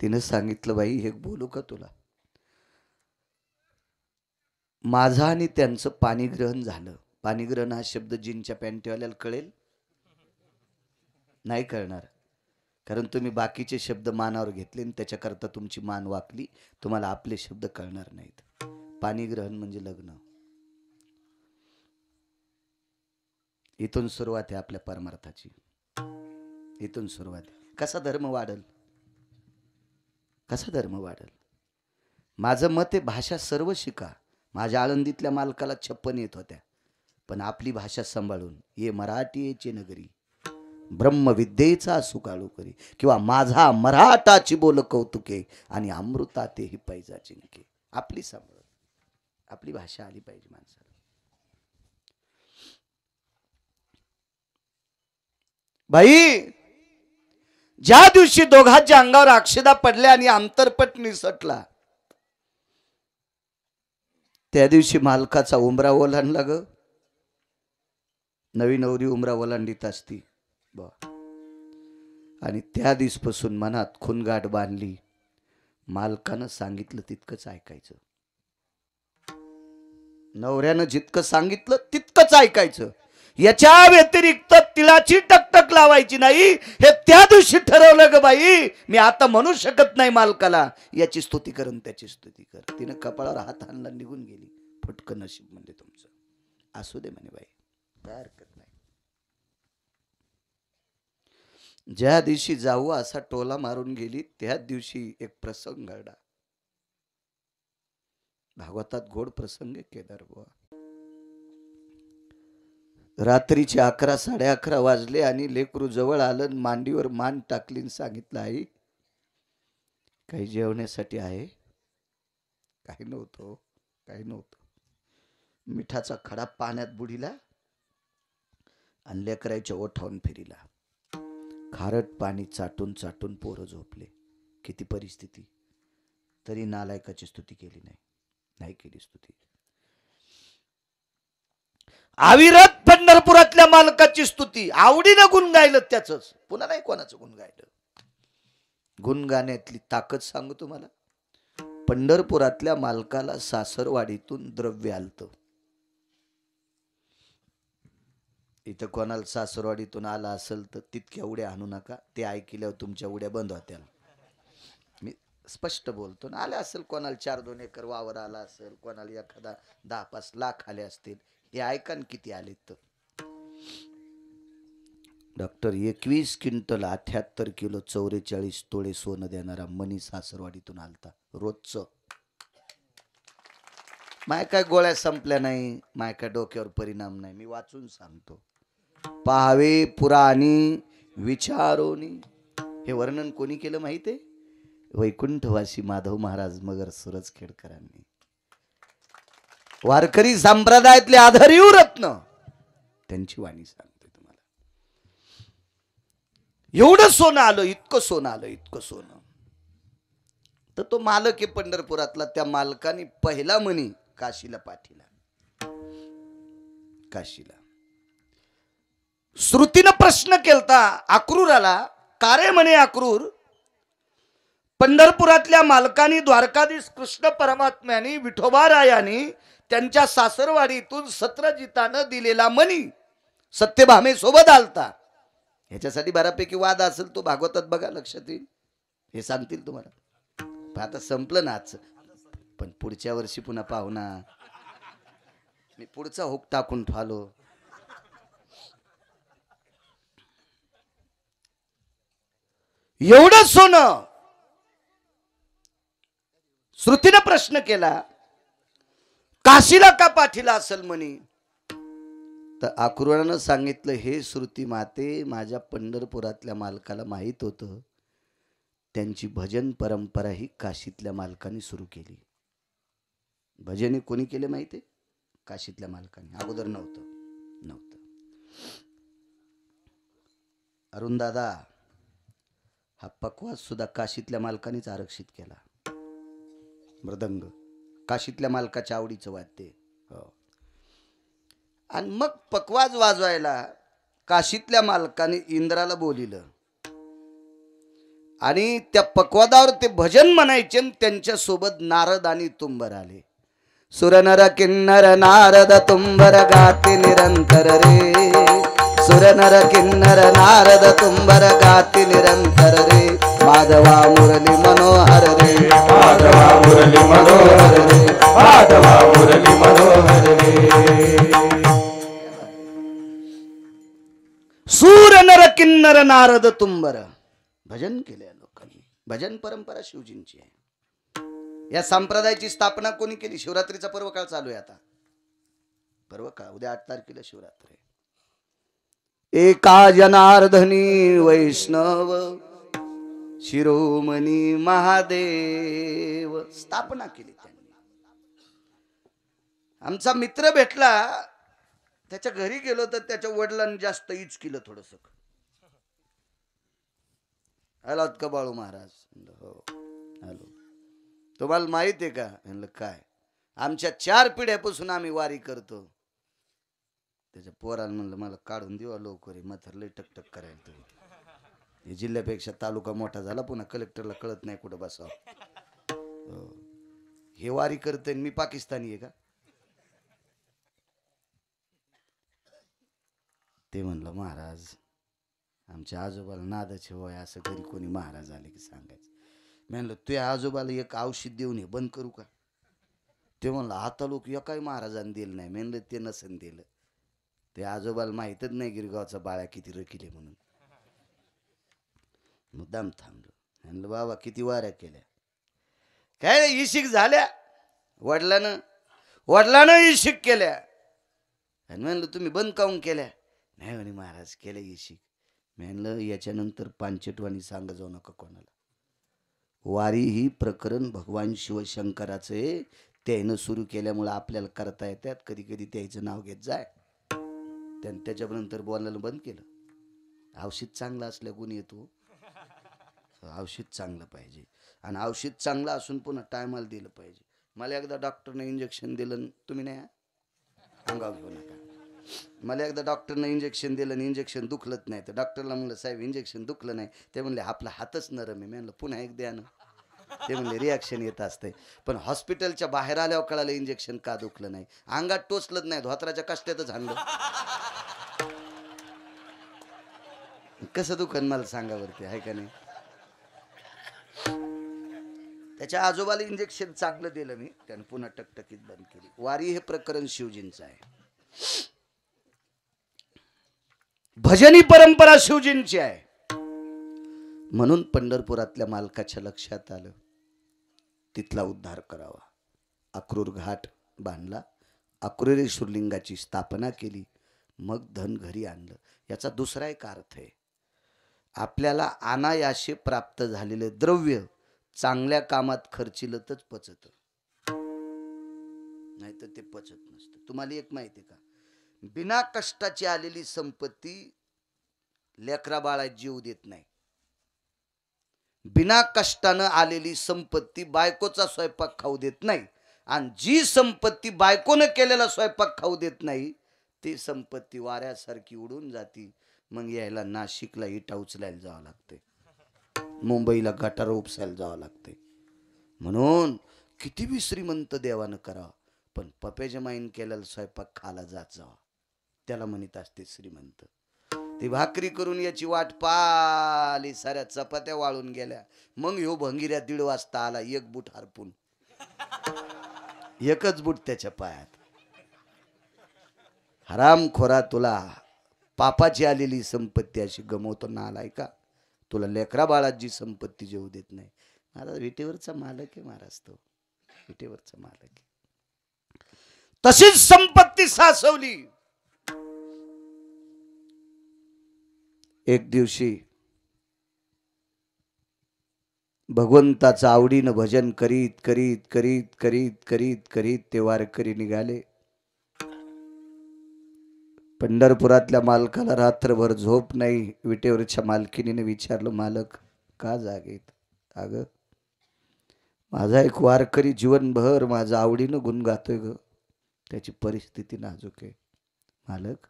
S1: तिने सांगितलं, बाई एक बोलू का तुला, माझं आणि त्यांचं पाणीग्रहण झालं. पाणीग्रहण हा शब्द जीनच्या पॅन्टीवाल्याला कळेल नाही कळणार, कारण तुम्ही बाकीचे शब्द मानावर घेतले आणि त्याच्याकरता तुमची मान वाकली, तुम्हाला आपले शब्द कळणार नाहीत. पाणीग्रहण म्हणजे लग्न. इथून सुरुवात आहे आपल्या परमार्थाची, इथून सुरुवात. कसा धर्म वाढल, कसा धर्म वाढल. माझं मत आहे, भाषा सर्व शिका. माझ्या आळंदीतल्या मालकाला 56 येत होत्या, पण आपली भाषा सांभाळून ये मराठीची नगरी, ब्रह्मविद्येचा सुकाळू करी, किंवा माझा मराठाची बोल कौतुके आणि अमृता तेही पैजा जिंके. आपली सांभाळ, आपली भाषा आली पाहिजे माणसाला. भाई, ज्या दिवशी दोघांच्या अंगावर अक्षदा पडल्या आणि अंतरपट निसटला, त्या दिवशी मालकाचा उमरा ओलांडला ग. नवी नवरी उमरा ओलांडीत असती आणि त्या दिवसपासून मनात खूनगाठ बांधली. मालकानं सांगितलं तितकंच ऐकायचं, नवऱ्यानं जितकं सांगितलं तितकंच ऐकायचं. याच्या व्यतिरिक्त तिलाची टकटक लावायची नाही. हे त्या दिवशी ठरवलं ग बाई. मी आता म्हणू शकत नाही मालकाला याची स्तुती कर त्याची स्तुती कर. तिनं कपाळावर हात आणला, निघून गेली. फटकं नशीब म्हणजे तुमचं. असू दे म्हणे बाई, काय हरकत नाही. ज्या दिवशी जाऊ असा टोला मारून गेली, त्याच दिवशी एक प्रसंग घडला. भागवतात गोड प्रसंग केदार बुवा. रात्रीचे 11 11:30 वाजले आणि लेकरू जवळ आलं, मांडीवर मान टाकली आणि सांगितलं, आई काही जेवण्यासाठी आहे? काही नव्हतं, काही नव्हतं. मिठाचा खडा पाण्यात बुडीला आणि लेकराच्या ओठावून फिरिला. खारट पाणी चाटून चाटून पोरं झोपले. किती परिस्थिती, तरी नालायकाची स्तुती केली नाही. नाही केली स्तुती. अविरत पंढरपुरातल्या मालकाची स्तुती, आवडीनं गुण गायलं त्याचंच, पुन्हा नाही कोणाचं गुण गायलं. गुण गाण्यातली ताकद सांगू तुम्हाला. पंढरपुरातल्या मालकाला सासरवाडीतून द्रव्य आलतं. इथं कोणाला सासरवाडीतून आला असेल तर तितक्या उड्या आणू नका. ते ऐकल्यावर तुमच्या उड्या बंद होत्या. मी स्पष्ट बोलतो ना. आले असेल कोणाला 4-2 एकर वावर आला असेल, कोणाला एखादा 10-5 लाख आले असतील. हे ऐका किती आले तर. डॉक्टर 21 क्विंटल 78 किलो 44 तोळे सोनं देणारा मनी सासरवाडीतून आलता रोजचं. माय काय गोळ्या संपल्या नाही, माय काय डोक्यावर परिणाम नाही. मी वाचून सांगतो. पाहावे पुराणी विचारोनी. हे वर्णन कोणी केलं माहिती आहे? वैकुंठवासी माधव महाराज मगर सुरजखेडकरांनी. वारकरी संप्रदायातले आधारीव रत्न त्यांची वाणी सांगते तुम्हाला. एवढं सोनं आलं, इतकं सोनं आलं, इतकं सोनं. तर तो मालक आहे पंढरपुरातला. त्या मालकाने पहिला मणी काशीला पाठीला. काशीला श्रुतीनं प्रश्न केलता अक्रूराला, का रे म्हणे अक्रूर, पंढरपुरातल्या मालकानी द्वारकाधीश कृष्ण परमात्म्याने विठोबारायाने त्यांच्या सासरवाडीतून सत्रजितानं दिलेला मणी सत्यभामे सोबत आलता. ह्याच्यासाठी बऱ्यापैकी वाद असेल, तो भागवतात बघा, लक्षात येईल. हे सांगतील तुम्हाला. आता संपलं ना आजचं, पण पुढच्या वर्षी पुन्हा पाहू ना. मी पुढचा हुक टाकून ठेवलो. एवढं सोनं. श्रुतीनं प्रश्न केला, काशीला का पाठीला असेल म्हणे. तर अक्रूरानं सांगितलं, हे श्रुती माते, माझ्या पंढरपुरातल्या मालकाला माहित होतं त्यांची भजन परंपरा ही काशीतल्या मालकाने सुरू केली. भजन कोणी केले माहिती? काशीतल्या मालकाने. अगोदर नव्हतं. अरुण दादा, हा पकवाज सुद्धा काशीतल्या मालकानेच आरक्षित केला. मृदंग काशीतल्या मालकाच्या आवडीचं वाद्य. हो. आणि मग पकवाज वाजवायला काशीतल्या मालकाने इंद्राला बोलिलं आणि त्या पकवादावर ते भजन म्हणायचे. त्यांच्या सोबत नारद आणि तुंबर आले. सुरनर किन्नर नारद तुंबर गाते निरंतर रे. सुरनर किन्नर नारद तुंबर गाते निरंतर रे. माधवा मुरली मनोहर रे.
S2: माधवा मुरली मनोहर रे. माधवा मुरली मनोहर रे.
S1: सूर नर किन्नर नारद तुंबर. भजन केले लोकांनी. भजन परंपरा शिवजींची आहे. या संप्रदायाची स्थापना कोणी केली? शिवरात्रीचा पर्व काळ चालू आहे आता. पर्व काळ उद्या 8 तारखेला शिवरात्री. एका जनार्दनी वैष्णव शिरोमणी महादेव स्थापना केली त्यांनी. आमचा मित्र भेटला, त्याच्या घरी गेलो तर त्याच्या वडिलांनी जास्त इच केलं थोडस. आलात का बाळू महाराज? म्हणलं, हो आलो. तुम्हाला माहित आहे का? म्हणलं काय? आमच्या 4 पिढ्यापासून आम्ही वारी करतो. त्याच्या पोराला म्हणलं मला काढून देवा लवकर, म्हातार लय टकटक करायला तुम्ही. जिल्ह्यापेक्षा तालुका मोठा झाला, पुन्हा कलेक्टरला कळत नाही कुठं बसावं. हे वारी करते मी पाकिस्तानी आहे का? ते म्हणलं महाराज आमच्या आजोबाला नादाचे वय, असं घरी कोणी महाराज आले की सांगायचं. मी म्हणलं तुझ्या आजोबाला एक औषध देऊन हे बंद करू का? ते म्हणलं आता लोक एकाही महाराजांनी दिलं नाही. मी म्हणलं ते नसन दिलं, ते आजोबाला माहीतच नाही गिरगावचा बाळा किती रकिले म्हणून. मुद्दाम थांबलो. म्हणलं बाबा किती वाऱ्या केल्या, काय इशिक झाल्या, वडिलानं इशिक केल्या. आणि म्हणलं तुम्ही बंद काऊन केल्या? नाही म्हणे महाराज केल्या इशिक. म्हणलं याच्यानंतर पांचटवाणी सांगा जाऊ नका कोणाला. वारी ही प्रकरण भगवान शिवशंकराचं आहे, त्यानं सुरू केल्यामुळं आपल्याला करता येतात. कधी कधी त्याचं नाव घेत जाय. त्यानं त्याच्यानंतर बोलायला बंद केलं. औषध चांगलं असल्या गुण येतो. औषध चांगलं पाहिजे, आणि औषध चांगलं असून पुन्हा टायमाला दिलं पाहिजे. मला एकदा डॉक्टरने इंजेक्शन दिलं, तुम्ही नाही अंगावर घेऊ नका. मला एकदा डॉक्टरनं इंजेक्शन दिलं आणि इंजेक्शन दुखलंच नाही. तर डॉक्टरला म्हणलं साहेब इंजेक्शन दुखलं नाही. ते म्हणले आपला हातच नरम आहे. म्हणलं पुन्हा एक द्या ना. ते म्हणले रिॲक्शन येत असते. पण हॉस्पिटलच्या बाहेर आल्यावर कळालं इंजेक्शन का दुखलं नाही. अंगात टोचलंच नाही, धोत्राच्या कष्टातच हाणलं. कसं दुखन मला सांगा वरती, आहे का नाही? त्याच्या आजोबाला इंजेक्शन चांगलं दिलं मी, त्यानं पुन्हा टकटकीत बंद केली. वारी हे प्रकरण शिवजींचं आहे. भजनी परंपरा शिवजींची आहे. म्हणून पंढरपुरातल्या मालकाच्या लक्षात आलं तिथला उद्धार करावा. अक्रूर घाट बांधला, अक्रूरेश्वर लिंगाची स्थापना केली, मग धन घरी आणलं. याचा दुसरा एक अर्थ आहे, आपल्याला अनायासे प्राप्त झालेले द्रव्य चांगल्या कामात खर्चिलतच पचत, नाही तर ते पचत नसतं. तुम्हाला एक माहिती का, बिना कष्टाची आलेली संपत्ती लेकरा बाळात जीव देत नाही. बिना कष्टानं आलेली संपत्ती बायकोचा स्वयंपाक खाऊ देत नाही. आणि जी संपत्ती बायकोनं केलेला स्वयंपाक खाऊ देत नाही, ती संपत्ती वाऱ्यासारखी उडून जाती. मग यायला नाशिकला इटा उचलायला जावं लागते, मुंबईला गटार उपसायला जावं लागते. म्हणून किती बी श्रीमंत देवानं करावं, पण पप्याच्या माईन केलेला स्वयंपाक खाला जात जावा, त्याला म्हणत असते श्रीमंत. ती भाकरी करून याची वाट पाली, साऱ्या चपात्या वाळून गेल्या. मग ह्यो भंगिऱ्या 1:30 वाजता आला, एक बूट हरपून, एकच बूट त्याच्या पायात. हरामखोरा, तुला पापाची आलेली संपत्ती अशी गमवतो नालाय का? तुला लेकरा बाळात जी संपत्ती जेवू देत नाही. महाराज विटेवरचा मालक आहे महाराज, तो विटेवरचा मालक आहे. तशीच संपत्ती सासवली. एक दिवशी भगवंताचं आवडीनं भजन करीत करीत करीत करीत करीत करीत ते वारकरी निघाले. पंढरपुरातल्या मालकाला रात्रभर झोप नाही. विटेवरच्या मालकिनीने विचारलं, मालक का जागेत? अगं माझा एक वारकरी जीवनभर माझं आवडीनं गुण गातोय ग, त्याची परिस्थिती नाजूक आहे. मालक,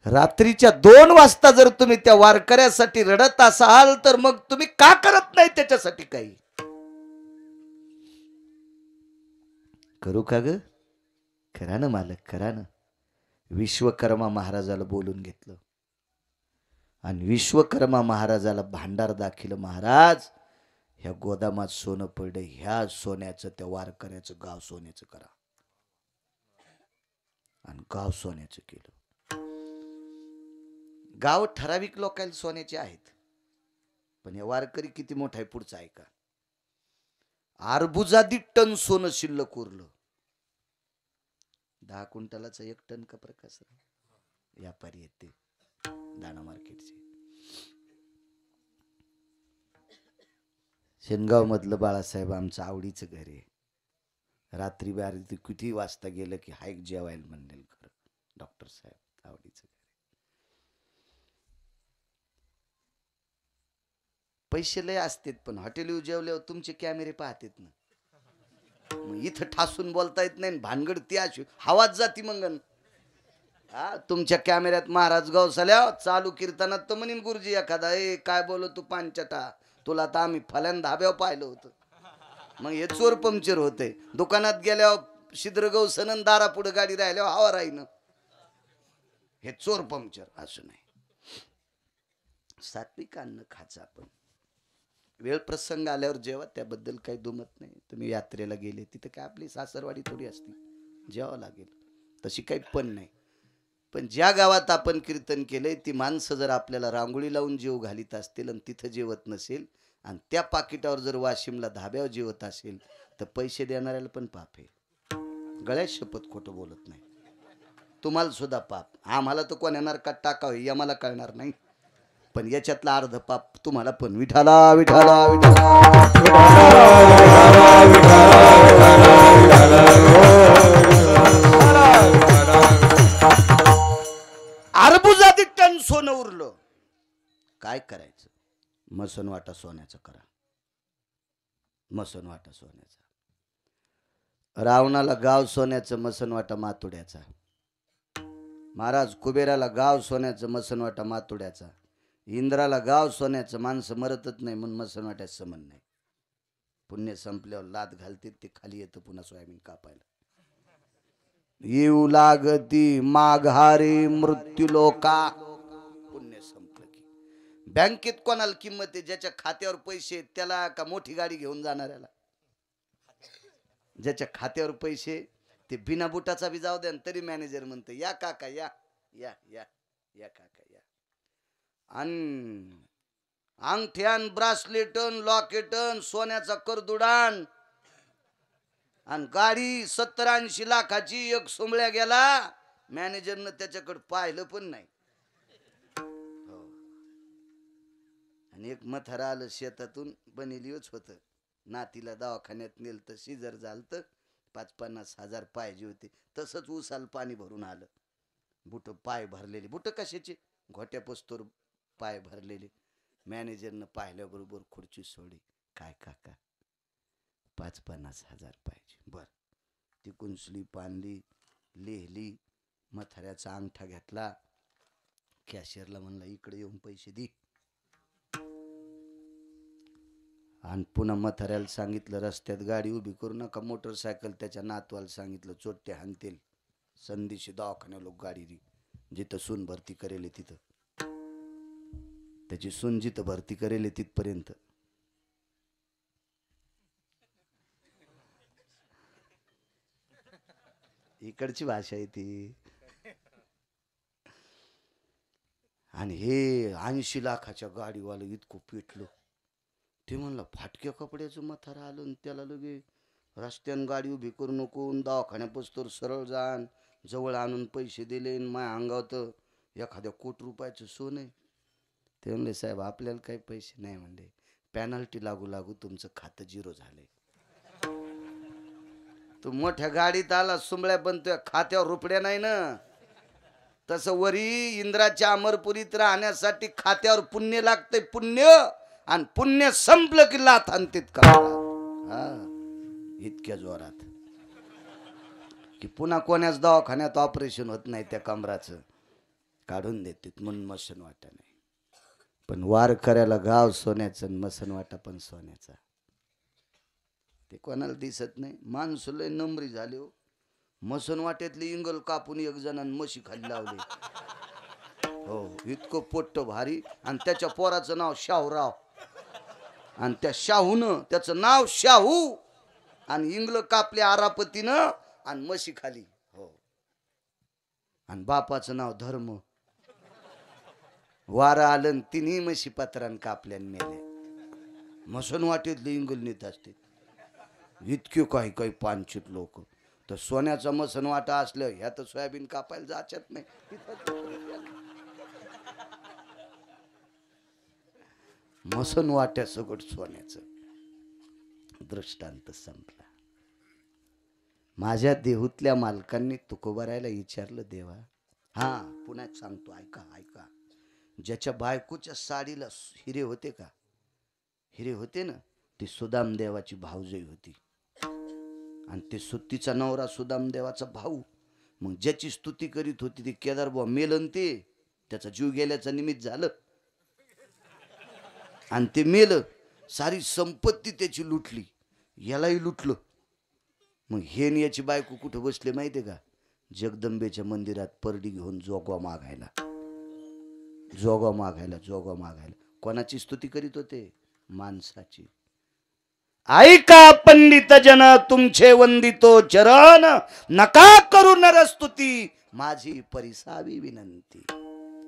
S1: रात्रीच्या 2 वाजता जर तुम्ही त्या वारकऱ्यासाठी रडत असाल तर मग तुम्ही का करत नाही त्याच्यासाठी काही? करू का ग? करा ना मालक, करा ना. विश्वकर्मा महाराजाला बोलून घेतलं आणि विश्वकर्मा महाराजाला भांडार दाखिलं. महाराज, ह्या गोदामात सोनं पडलं, ह्या सोन्याचं त्या वारकऱ्याचं गाव सोन्याचं करा. आणि गाव सोन्याचं केलं. गाव ठराविक लोकांना सोन्याचे आहेत, पण हे वारकरी किती मोठा आहे पुढचा ऐका. अर्बुजादी टन सोनं शिल्लक उरलं. 10 क्विंटलाचं 1 टन का प्रकाश व्यापारी आहेत ते दाणा मार्केटचे. शेनगाव मधलं बाळासाहेब आमचं आवडीचं घर आहे. रात्री बारी किती वाजता गेलं की हायक जेवायला म्हणलेलं खरं डॉक्टर साहेब आवडीचं घर. पैसे लय असतात पण हॉटेल जेवल्यावर तुमचे कॅमेरे पाहतात ना, मग इथं ठासून बोलता येत नाही, भानगड ती अशी हवाच जाती मंगन. हा तुमच्या कॅमेऱ्यात महाराज गवसल्या चालू कीर्तनात तर म्हणीन गुरुजी एखादा, ए काय बोलो तू पांचटा, तुला तर आम्ही फल्यान धाब्यावर पाहिलं होतं. मग हे चोर पंक्चर होते. दुकानात गेल्यावर शिद्र गवसन दारा पुढे गाडी राहिल्यावर हवा राहीन, हे चोर पंक्चर असं नाही. सात्विक अन्न खायचं आपण. वेळ प्रसंग आल्यावर जेव्हा, त्याबद्दल काही दुमत नाही. तुम्ही यात्रेला गेले तिथं काय आपली सासरवाडी थोडी असती, जेवावं लागेल, तशी काही पण नाही. पण ज्या गावात आपण कीर्तन केलंय ती माणसं जर आपल्याला रांगोळी लावून जेव घालीत असतील आणि तिथं जेवत नसेल आणि त्या पाकिटावर जर वाशिमला धाब्यावर जेवत असेल तर पैसे देणाऱ्याला पण पाप आहे. गळ्यात शपथ खोटं बोलत नाही. तुम्हाला सुद्धा पाप. आम्हाला तर कोण येणार का टाकावं हे आम्हाला कळणार नाही, पण याच्यातला अर्ध पाप तुम्हाला पण. विठाला विठाला अर्बुजादी टन सोनं उरलं, काय करायचं? मसन वाटा सोन्याचा करा, मसन वाटा सोन्याचा. रावणाला गाव सोन्याचं, मसन वाटा मातुड्याचा. महाराज कुबेराला गाव सोन्याचं, मसन वाटा मातुड्याचा. इंद्राला गाव सोन्याचं, माणसं मरतच नाही म्हणून मसन वाट्याचं समन नाही. पुण्य संपल्यावर लात घालते ते खाली येतं पुन्हा सोयाबीन कापायला. येऊ लागती माघारी मृत्यू लोका. पुण्य संपलं की बँकेत कोणाला किंमत आहे? ज्याच्या खात्यावर पैसे त्याला का मोठी गाडी घेऊन जाणाऱ्याला? ज्याच्या खात्यावर पैसे ते बिना बुटाचा बी जाऊ द्या तरी मॅनेजर म्हणते या काका या या या या काका या. आणि अंगठ्यान ब्रासलेटन लॉकेटन सोन्याचा करदुडान आणि गाडी 70-80 लाखाची एक सोमळ्या गेला, मॅनेजरनं त्याच्याकडे पाहिलं पण नाही. हो. आणि एक मथारा आलं शेतातून, बनेलीच होतं, नातीला दवाखान्यात नेलं तर सीजर झालं, 50-50 हजार पाहिजे होते. तसंच उसाल पाणी भरून आलं, बुट पाय भरलेले, बुट कशाचे घोट्या पस्तोर पाय भरलेले. मॅनेजरनं पाहिल्याबरोबर खुर्ची सोडली. काय काका 50-50 हजार पाहिजे. बर, ती कुंचली पानली लिहिली, मथाऱ्याचा अंगठा घेतला, कॅशियरला म्हणला इकडे येऊन पैसे दे. आणि पुन्हा मथाऱ्याला सांगितलं रस्त्यात गाडी उभी करू नका, मोटरसायकल त्याच्या नातवाला सांगितलं चोट्टे हाणतील, संधीशी दवाखान्या लोक गाडी दी, जिथं सून भरती करेल तिथं, त्याची सून जिथं भरती करेल तिथपर्यंत. इकडची भाषा आहे ती. आणि हे 80 लाखाच्या गाडीवालं इतकं पेटलं, ते म्हणलं फाटक्या कपड्याचं मथारा आलं आणि त्याला लगे रस्त्यानं गाडी उभी करू नको, दवाखान्यापासून सरळ जाण, जवळ आणून पैसे दिले. माझ्या अंगावर एखाद्या कोटी रुपयाचं सोनं आहे. ते म्हणले साहेब आपल्याला काही पैसे नाही, म्हणले पॅनल्टी लागू लागू तुमचं खातं 0 झालंय. तू मोठ्या गाडीत आला सुंबळ्या, पण तुझ्या खात्यावर रुपड्या नाही ना. तसं वरी इंद्राच्या अमरपुरीत राहण्यासाठी खात्यावर पुण्य लागतंय, पुण्य. आणि पुण्य संपलं की लाथ आणतात का. हा, इतक्या जोरात की पुन्हा कोणाच दवाखान्यात ऑपरेशन होत नाही, त्या कमराचं काढून देतात म्हणून मसन वाटा नाही. पण वारकऱ्याला गाव सोन्याचं, मसन वाटा पण सोन्याचा. ते कोणाला दिसत नाही. माणसं लय नंबरी झाले हो. मसन वाट्यातली इंगल कापून एक जणांनी म्हशी खाली लावली. हो, इतकं पोट्ट भारी. आणि त्याच्या पोराचं नाव शाहूराव, आणि त्या शाहूनं त्याचं नाव शाहू, आणि इंगल कापले आरापतीनं आणि म्हशी खाली. हो, आणि बापाचं नाव धर्म. वारा आलं तिन्ही म्हशी पत्रान कापल्यान मेले. मसन वाटेतले इंगल नेत असते इतके काही काही पानचित लोक. तर सोन्याचा मसन वाटा असलं ह्या तर सोयाबीन कापायला जायच्यात नाही. मसन वाट्या सगळं सोन्याचं. दृष्टांत संपला. माझ्या देहूतल्या मालकांनी तुकोबारायला विचारलं, देवा हा पुन्हा सांगतो ऐका ऐका, ज्याच्या बायकोच्या साडीला हिरे होते का हिरे होते ना, ती सुदाम देवाची भाऊजई होती. आणि ते तिचा नवरा सुदाम देवाचा भाऊ. मग ज्याची स्तुती करीत होती ती केदार बुवा मेलन, ते त्याचा जीव गेल्याचा निमित्त झालं आणि ते मेलं. सारी संपत्ती त्याची लुटली, यालाही लुटलं. मग हे न याची बायको कुठं बसले माहितीये का? जगदंबेच्या मंदिरात परडी घेऊन जोगवा मागायला. जोगवा मागायला, जोगवा मागायला. कोणाची स्तुती करीत होते? माणसाची. ऐका पंडित जन तुमचे वंदितो चरण, नका करू नरस्तुती माझी परिसावी विनंती.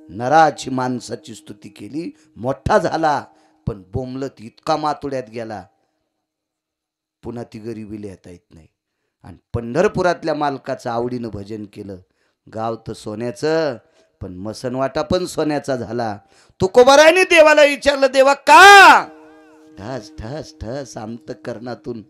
S1: नराची माणसाची स्तुती केली, मोठा झाला, पण बोंबलत इतका मातुड्यात गेला, पुन्हा ती गरिबी लिहिता येत नाही. आणि पंढरपुरातल्या मालकाचं आवडीनं भजन केलं. गाव तर सोन्याचं, पण मसनवाटा पण सोन्याचा झाला. तुकोबारायने देवाला विचारलं, देवा का? ठस ठस ठस अंतःकरणातून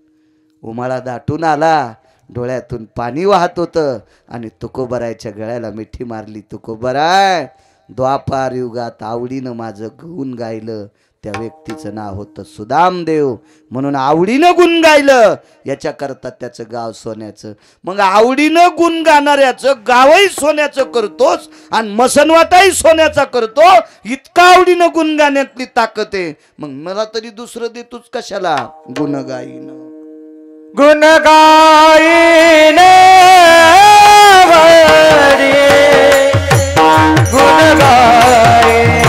S1: उमाळा दाटून आला, डोळ्यातून पाणी वाहत होतं आणि तुकोबारायच्या गळ्याला मिठी मारली. तुकोबाराय, द्वापार युगात आवडीनं माझं गुण गायलं त्या व्यक्तीचं नाव होतं सुदामदेव, म्हणून आवडीनं गुण गायलं, याच्याकरता त्याचं गाव सोन्याचं. मग आवडीनं गुण गाणाऱ्याचं गावही सोन्याचं करतोस आणि मसनवाटाही सोन्याचा करतो. इतका आवडीनं गुण गाण्यातली ताकद आहे, मग मला तरी दुसरं देतोच कशाला? गुण गाईन,
S2: गुण गाईन गुण गाईन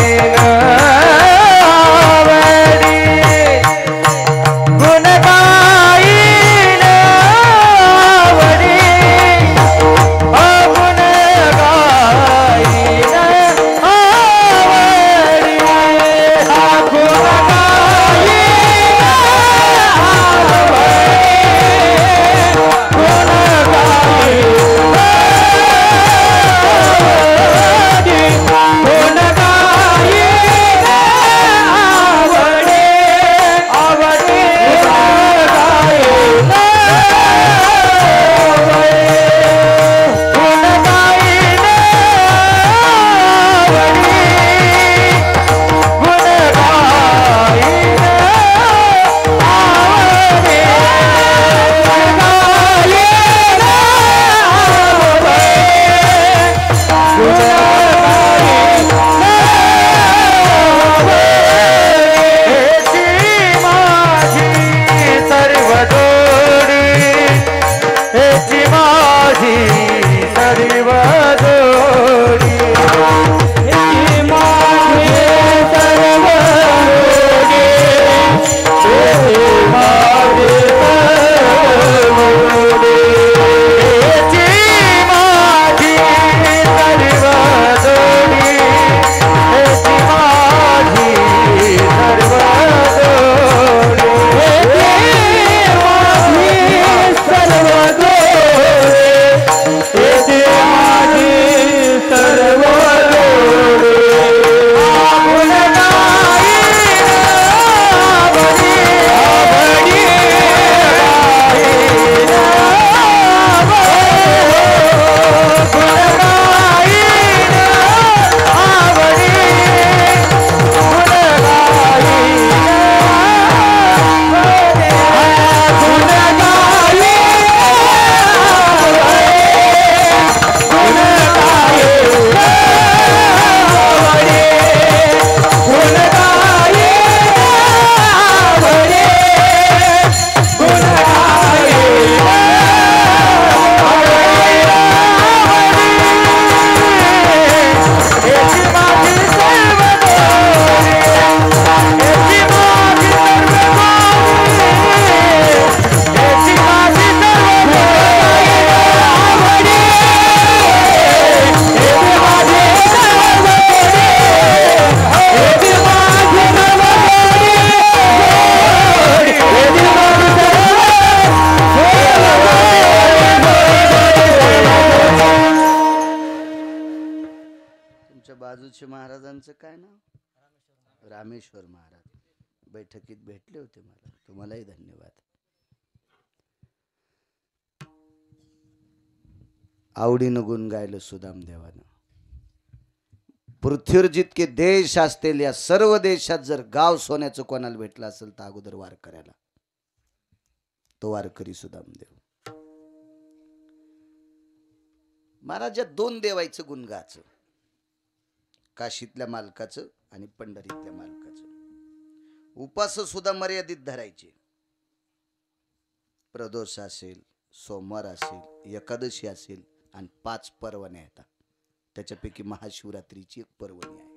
S1: महाराजांचं काय नाव? रामेश्वर महाराज. बैठकीत भेटले होते मला. तुम्हालाही धन्यवाद. आवडीनं गुण गायलं सुदामदेवानं. पृथ्वीवर जितके देश असतील या सर्व देशात जर गाव सोन्याचं कोणाला भेटलं असेल तर अगोदर वारकऱ्याला, तो वारकरी सुदामदेव. महाराज दोन देवायचं गुण गाचं, काशीतल्या मालकाचं आणि पंढरीतल्या मालकाचं. उपास सुद्धा मर्यादित धरायचे. प्रदोष असेल, सोमवार असेल, एकादशी असेल आणि 5 पर्वण्या येतात. त्याच्यापैकी महाशिवरात्रीची एक पर्वणी आहे.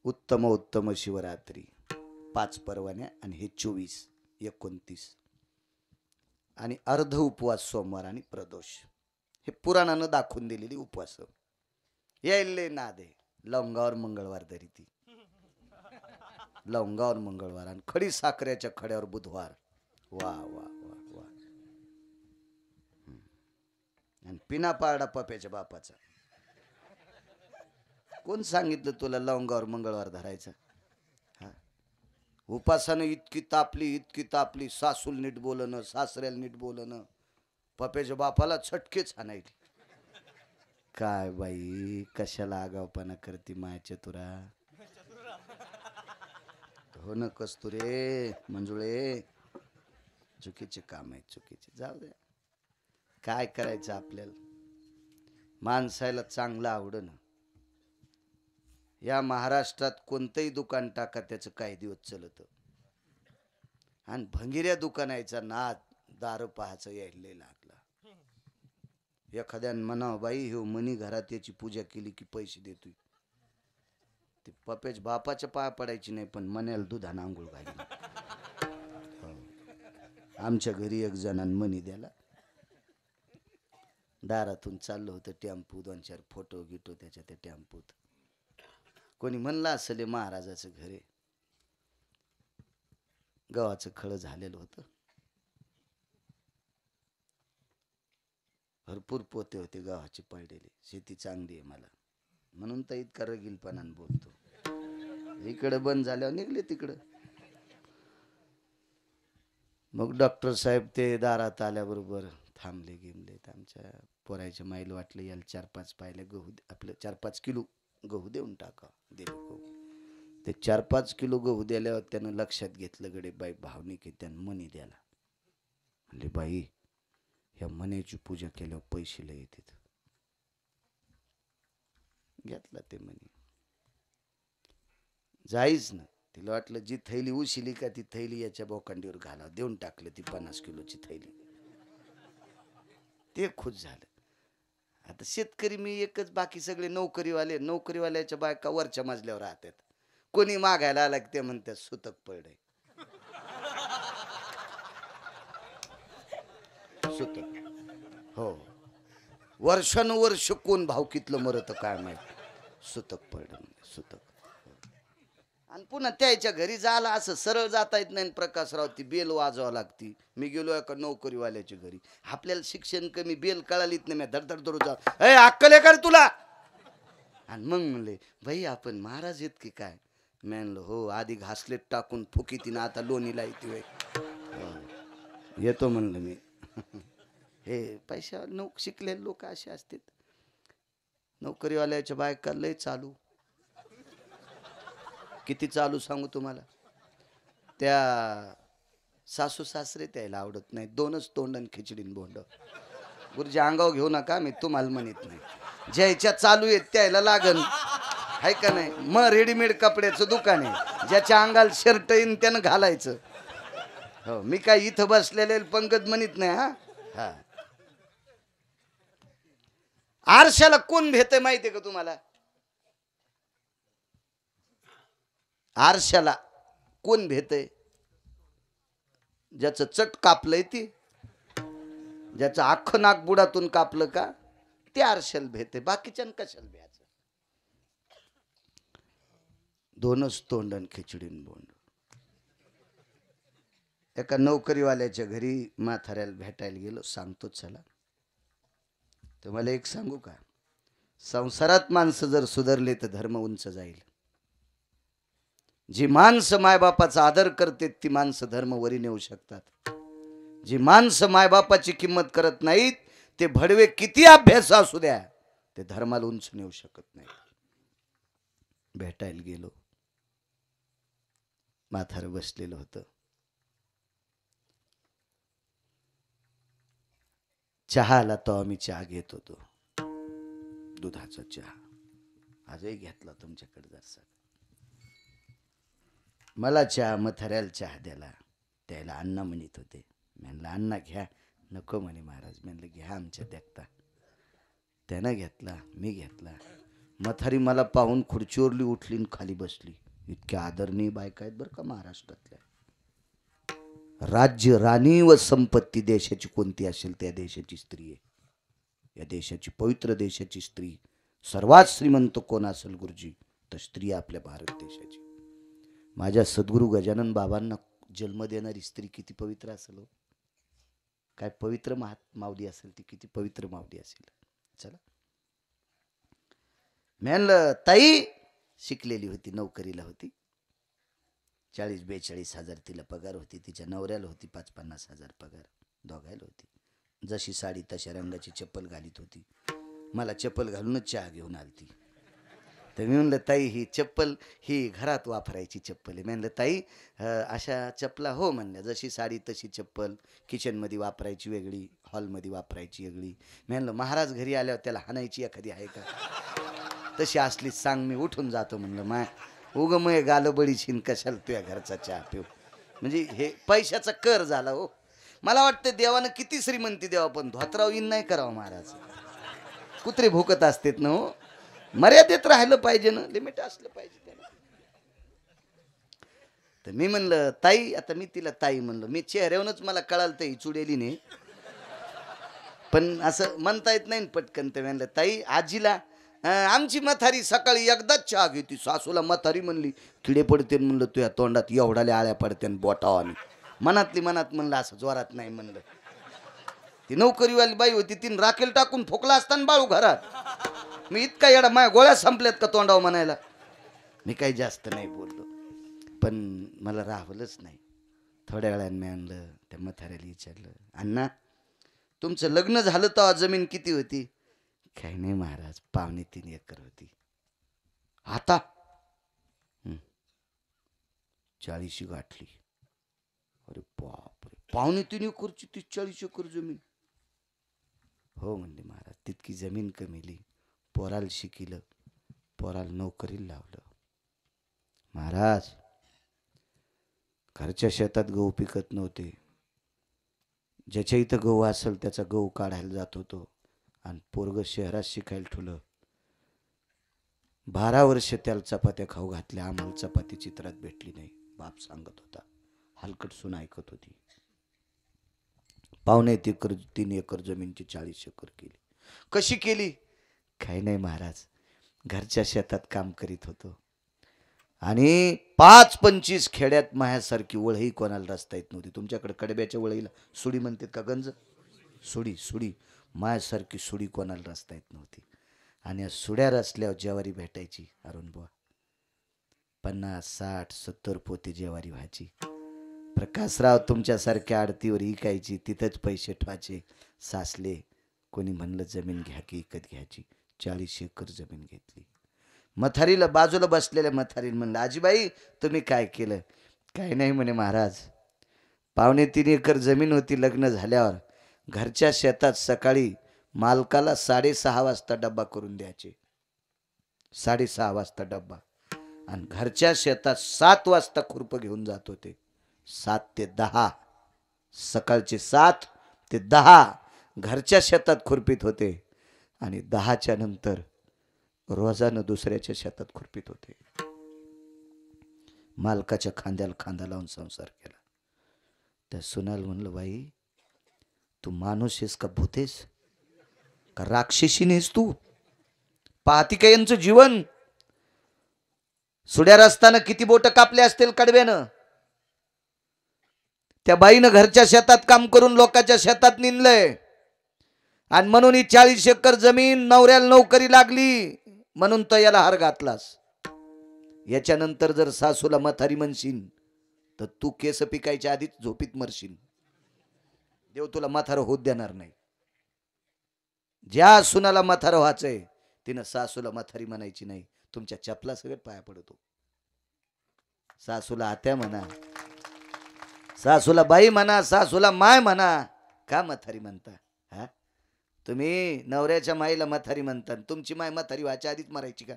S1: उत्तम उत्तम शिवरात्री 5 पर्वण्या आणि हे 24, 29 आणि अर्ध उपवास सोमवार आणि प्रदोष. हे पुराणानं दाखवून दिलेली उपवास. यायले नादे लवंगावर मंगळवार धरी ती, लवंगावर मंगळवार आणि खडी साखरेच्या खड्यावर बुधवार. वा वा वा वा. आणि पिना पारडा पप्याच्या बापाचा. कोण सांगितलं तुला लवंगावर मंगळवार धरायचं? हा, उपासानं इतकी तापली, सासूल नीट बोलणं, सासऱ्याला नीट बोलणं, पप्याच्या बापाला छटकेच आणायची. काय बाई, कशाला आगावपणा करती मायच्या तुरा. हो न कस्तुरे, मंजुळे, चुकीचे काम आहे, चुकीचे. जाऊ द्या, काय करायचं आपल्याला. माणसाला चांगलं आवडन. या महाराष्ट्रात कोणतंही दुकान टाका त्याचं काही दिवस चलत. आणि भंगिऱ्या दुकानाचा नाद दारू पाहायचं यायला लागला. एखाद्यानं म्हणावं बाई हो मनी घरात याची पूजा केली की पैसे देतोय. ते पप्याच्या बापाच्या पाया पडायची नाही, पण मण्याला दुधानं आंघोळ घाली. आमच्या घरी एक जणांनी मनी द्याला. दारातून चाललं होतं टेम्पो, 2-4 फोटो गिटो त्याच्या त्या टेम्पोत. कोणी म्हणलं असेल महाराजाचं घर आहे. गव्हाचं खळं झालेलं होतं. भरपूर पोते होते गव्हाचे पडलेले. शेती चांगली आहे मला म्हणून तर इतका रगीलपणानं बोलतो. इकडे बंद झाल्यावर निघले तिकडं. मग डॉक्टर साहेब ते दारात आल्याबरोबर थांबले गेमले. आमच्या पोरायच्या माईल वाटलं याला 4-5 पायल्या गहू, आपलं 4-5 किलो गहू देऊन टाका. दिले गहू. ते 4-5 किलो गहू दिल्यावर त्यानं लक्षात घेतलं गडे बाई भावनिक आहे, त्यानं मनी द्याला. म्हणले बाई या मनीची पूजा केल्यावर पैसे लय येतात. घेतला ते मनी. जाईच ना. तिला वाटलं जी थैली उशिली का ती थैली याच्या बोकांडीवर घाला. देऊन टाकलं ती 50 किलोची थैली. ते खुश झालं. आता शेतकरी मी एकच, बाकी सगळे नोकरीवाले. नोकरीवाल्याच्या बायका वरच्या मजल्यावर राहतात. कोणी मागायला आला की ते म्हणतात सुतक पडे. सुतक. हो, वर्षानुवर्ष कोण भावकीतलं मरत काय माहित. सुतक पडे, सुतक. आणि पुन्हा त्याच्या घरी जायला असं सरळ जाता येत नाही. प्रकाशराव ती बेल वाजवावं लागती. मी गेलो एका नोकरीवाल्याच्या घरी. आपल्याला शिक्षण कमी, बेल कळालीत नाही. मी धडधड दररोज जा, ए अक्कल आहे का रे तुला? आणि मग म्हणले भाई आपण महाराज येत की काय? मी म्हणलं हो, आधी घासलेट टाकून फुकी तिनं, आता लोणीला येते. येतो म्हणलं मी. हे पैशा शिकलेले लोक असे असतात. नोकरीवाल्याच्या बायका लय चालू. किती चालू सांगू तुम्हाला. त्या सासू सासरे त्याला आवडत नाही. 2च तोंड आणि खिचडीन बोंड. गुरुजी अंगावर घेऊ नका, मी तुम्हाला म्हणत नाही. ज्याच्या चालू आहेत त्याला लागन, आहे का नाही. मग रेडीमेड कपड्याचं दुकान आहे. ज्याच्या अंगाला शर्ट येईन त्यानं घालायचं. हो, मी काय इथं बसलेले पंकज म्हणत नाही. हा हा, आरशाला कोण भेटय माहितीये का तुम्हाला? आरशाला कोण भेटय? ज्याचं चट कापलंय ती, ज्याचं अख्खं नाक बुडातून कापलं का ते आरशाला भेटय. बाकीच्यानं कशाला भ्यायचं. 2च तोंड आणि खिचडीन बोंड. एका नोकरीवाल्याच्या घरी म्हाताऱ्याला भेटायला गेलो. सांगतो चला. तर मला एक सांगू का, संसारात माणसं जर सुधारले तर धर्म उंच जाईल. जी माणसं मायबापाचा आदर करते ती माणसं धर्म वरी नेऊ शकतात. जी माणसं मायबापाची किंमत करत नाहीत ते भडवे किती अभ्यास असू द्या ते धर्माला उंच नेऊ शकत नाही. भेटायला गेलो. म्हातारं बसलेलं होतं. चहा आला तो आम्ही चहा घेत होतो, दुधाचा चहा. आजही घेतला तुमच्याकडे जरसा. मला चहा, म्हाताऱ्याला चहा द्याला. त्याला अण्णा म्हणत होते. म्हणलं अण्णा घ्या. नको म्हणे महाराज. म्हणलं घ्या आमच्या देखता. त्यानं घेतला, मी घेतला. म्हातारी मला पाहून खुर्चीवरली उठली आणि खाली बसली. इतक्या आदरणीय बायका आहेत बरं का महाराष्ट्रातल्या. राज्य, राणी व संपत्ती देशाची कोणती असेल त्या देशाची स्त्री आहे. या देशाची, पवित्र देशाची स्त्री. सर्वात श्रीमंत कोण असेल गुरुजी तर स्त्री आपल्या भारत देशाची. माझ्या सद्गुरू गजानन बाबांना जन्म देणारी स्त्री किती पवित्र असेल हो. काय पवित्र मावली असेल ती, किती पवित्र मावली असेल. चला, म्हणलं ताई शिकलेली होती, नोकरीला होती. 40-42 हजार तिला पगार होती. तिच्या नवऱ्याला होती 50-50 हजार पगार. दोघायला होती. जशी साडी तशा रंगाची चप्पल घालीत होती. मला चप्पल घालूनच चहा घेऊन आलती. तर मी म्हणलं ताई ही चप्पल ही घरात वापरायची चप्पल आहे. म्हणलं ताई अशा चप्पला हो म्हणल्या. जशी साडी तशी चप्पल, किचनमध्ये वापरायची वेगळी, हॉलमध्ये वापरायची वेगळी. म्हणलं महाराज घरी आल्यावर त्याला हाणायची एखादी आहे का? तशी असली सांग, मी उठून जातो म्हणलं. माय उग मग गालबडी छिन कशाला तुझ्या घरचा चहा पिऊ. म्हणजे हे पैशाचा कर झाला हो. मला वाटतं देवानं किती श्रीमंती द्यावा पण धोत्राव इन नाही करावं महाराज. कुत्रे भुकत असतात ना हो. मर्यादेत राहिलं पाहिजे ना, लिमिट असलं पाहिजे त्याला. तर मी म्हणलं ताई, आता मी तिला ताई म्हणलं. मी चेहऱ्यावरूनच मला कळालं तर ही चुडेली नाही, पण असं म्हणता येत नाही पटकन. तर म्हणलं ताई आजीला आमची म्हातारी सकाळी एकदाच चहा घेते. सासूला म्हातारी म्हणली किडे पडते. म्हणलं तुझ्या तोंडात एवढाले आळ्या पडते बोटावानी. मनातली मनात म्हणलं असं जोरात नाही म्हणलं. ती नोकरीवाली बाई होती, तीन राखेल टाकून ठोकला असताना बाळू घरात. मी इतका येडा, माझ्या गोळ्या संपल्यात का तोंडावर म्हणायला. मी काही जास्त नाही बोललो, पण मला राहवलंच नाही. थोड्या वेळाने मी आणलं त्या म्हाताऱ्याला विचारलं, अण्णा तुमचं लग्न झालं तेव्हा जमीन किती होती? काही नाही महाराज, 2.25 एकर होती. आता 40 गाठली. अरे बापरे, 2.25 एकरची 40 एकर जमीन. हो म्हणले महाराज, तितकी जमीन कमीली. पोराला शिकिलं, पोराला नोकरीला लावलं. महाराज घरच्या शेतात गहू पिकत नव्हते. ज्याच्या इथं गहू असेल त्याचा गहू काढायला जात होतो. आणि पोरग शहरात शिकायला ठेवलं. 12 वर्ष त्याला चपात्या खाऊ घातल्या. आम्हाला चपाती चित्रात भेटली नाही. बाप सांगत होता. हलकट सून ऐकत होती. 2.25 एकर जमीनची 40 एकर केली. कशी केली? काही नाही महाराज, घरच्या शेतात काम करीत होतो. आणि 5-25 खेड्यात माझ्यासारखी वळही कोणाला रस्ता येत नव्हती. तुमच्याकडे कडब्याच्या वळीला सुडी म्हणतात का गंज? सुडी. माझ्यासारखी सुडी कोणाला रस्ता येत नव्हती. आणि सुड्या रचल्यावर ज्वारी भेटायची अरुण बुवा. 50, 60, 70 पोते ज्वारी व्हायची. प्रकाशराव तुमच्यासारख्या आडतीवर इकायची. तिथंच पैसे ठेवायचे. सासले कोणी म्हणलं जमीन घ्या की इकत घ्यायची. 40 एकर जमीन घेतली. म्हातारीला, बाजूला बसलेल्या म्हातारीला म्हणलं, आजीबाई तुम्ही काय केलं? काही नाही म्हणे महाराज, 2.25 एकर जमीन होती. लग्न झाल्यावर घरच्या शेतात सकाळी मालकाला 6:30 वाजता डब्बा करून द्यायचे. 6:30 वाजता डब्बा. आणि घरच्या शेतात 7 वाजता खुरपं घेऊन जात होते. 7 ते 10, सकाळचे 7 ते 10 घरच्या शेतात खुरपीत होते. आणि 10च्या नंतर रोजानं दुसऱ्याच्या शेतात खुरपीत होते. मालकाच्या खांद्याला खांदा लावून संसार केला. त्या सुनाल म्हणलं, बाई तू माणूस आहेस का भूतेस का राक्षसी नेस तू? पाहती का यांचं जीवन? सुड्या रस्तानं किती बोट कापले असतील कडव्यानं. त्या बाईनं घरच्या शेतात काम करून लोकांच्या शेतात निंदलंय. आणि म्हणून ही 40 एकर जमीन नवऱ्याला नोकरी लागली म्हणून तो याला हार घातलास. याच्यानंतर जर सासूला म्हातारी म्हणशील तर तू केस पिकायच्या आधीच झोपीत मरशील. देव तुला म्हातारं होत देणार नाही. ज्या सुनाला म्हातारं व्हायचंय तिनं सासूला म्हातारी म्हणायची नाही. तुमच्या चपला सगळं पाया पडतो. सासूला आत्या म्हणा, सासूला बाई म्हणा, सासूला माय म्हणा. का म्हातारी म्हणता? हा, तुम्ही नवऱ्याच्या माईला म्हातारी म्हणता. तुमची माय म्हातारी व्हायच्या आधीच मरायची का?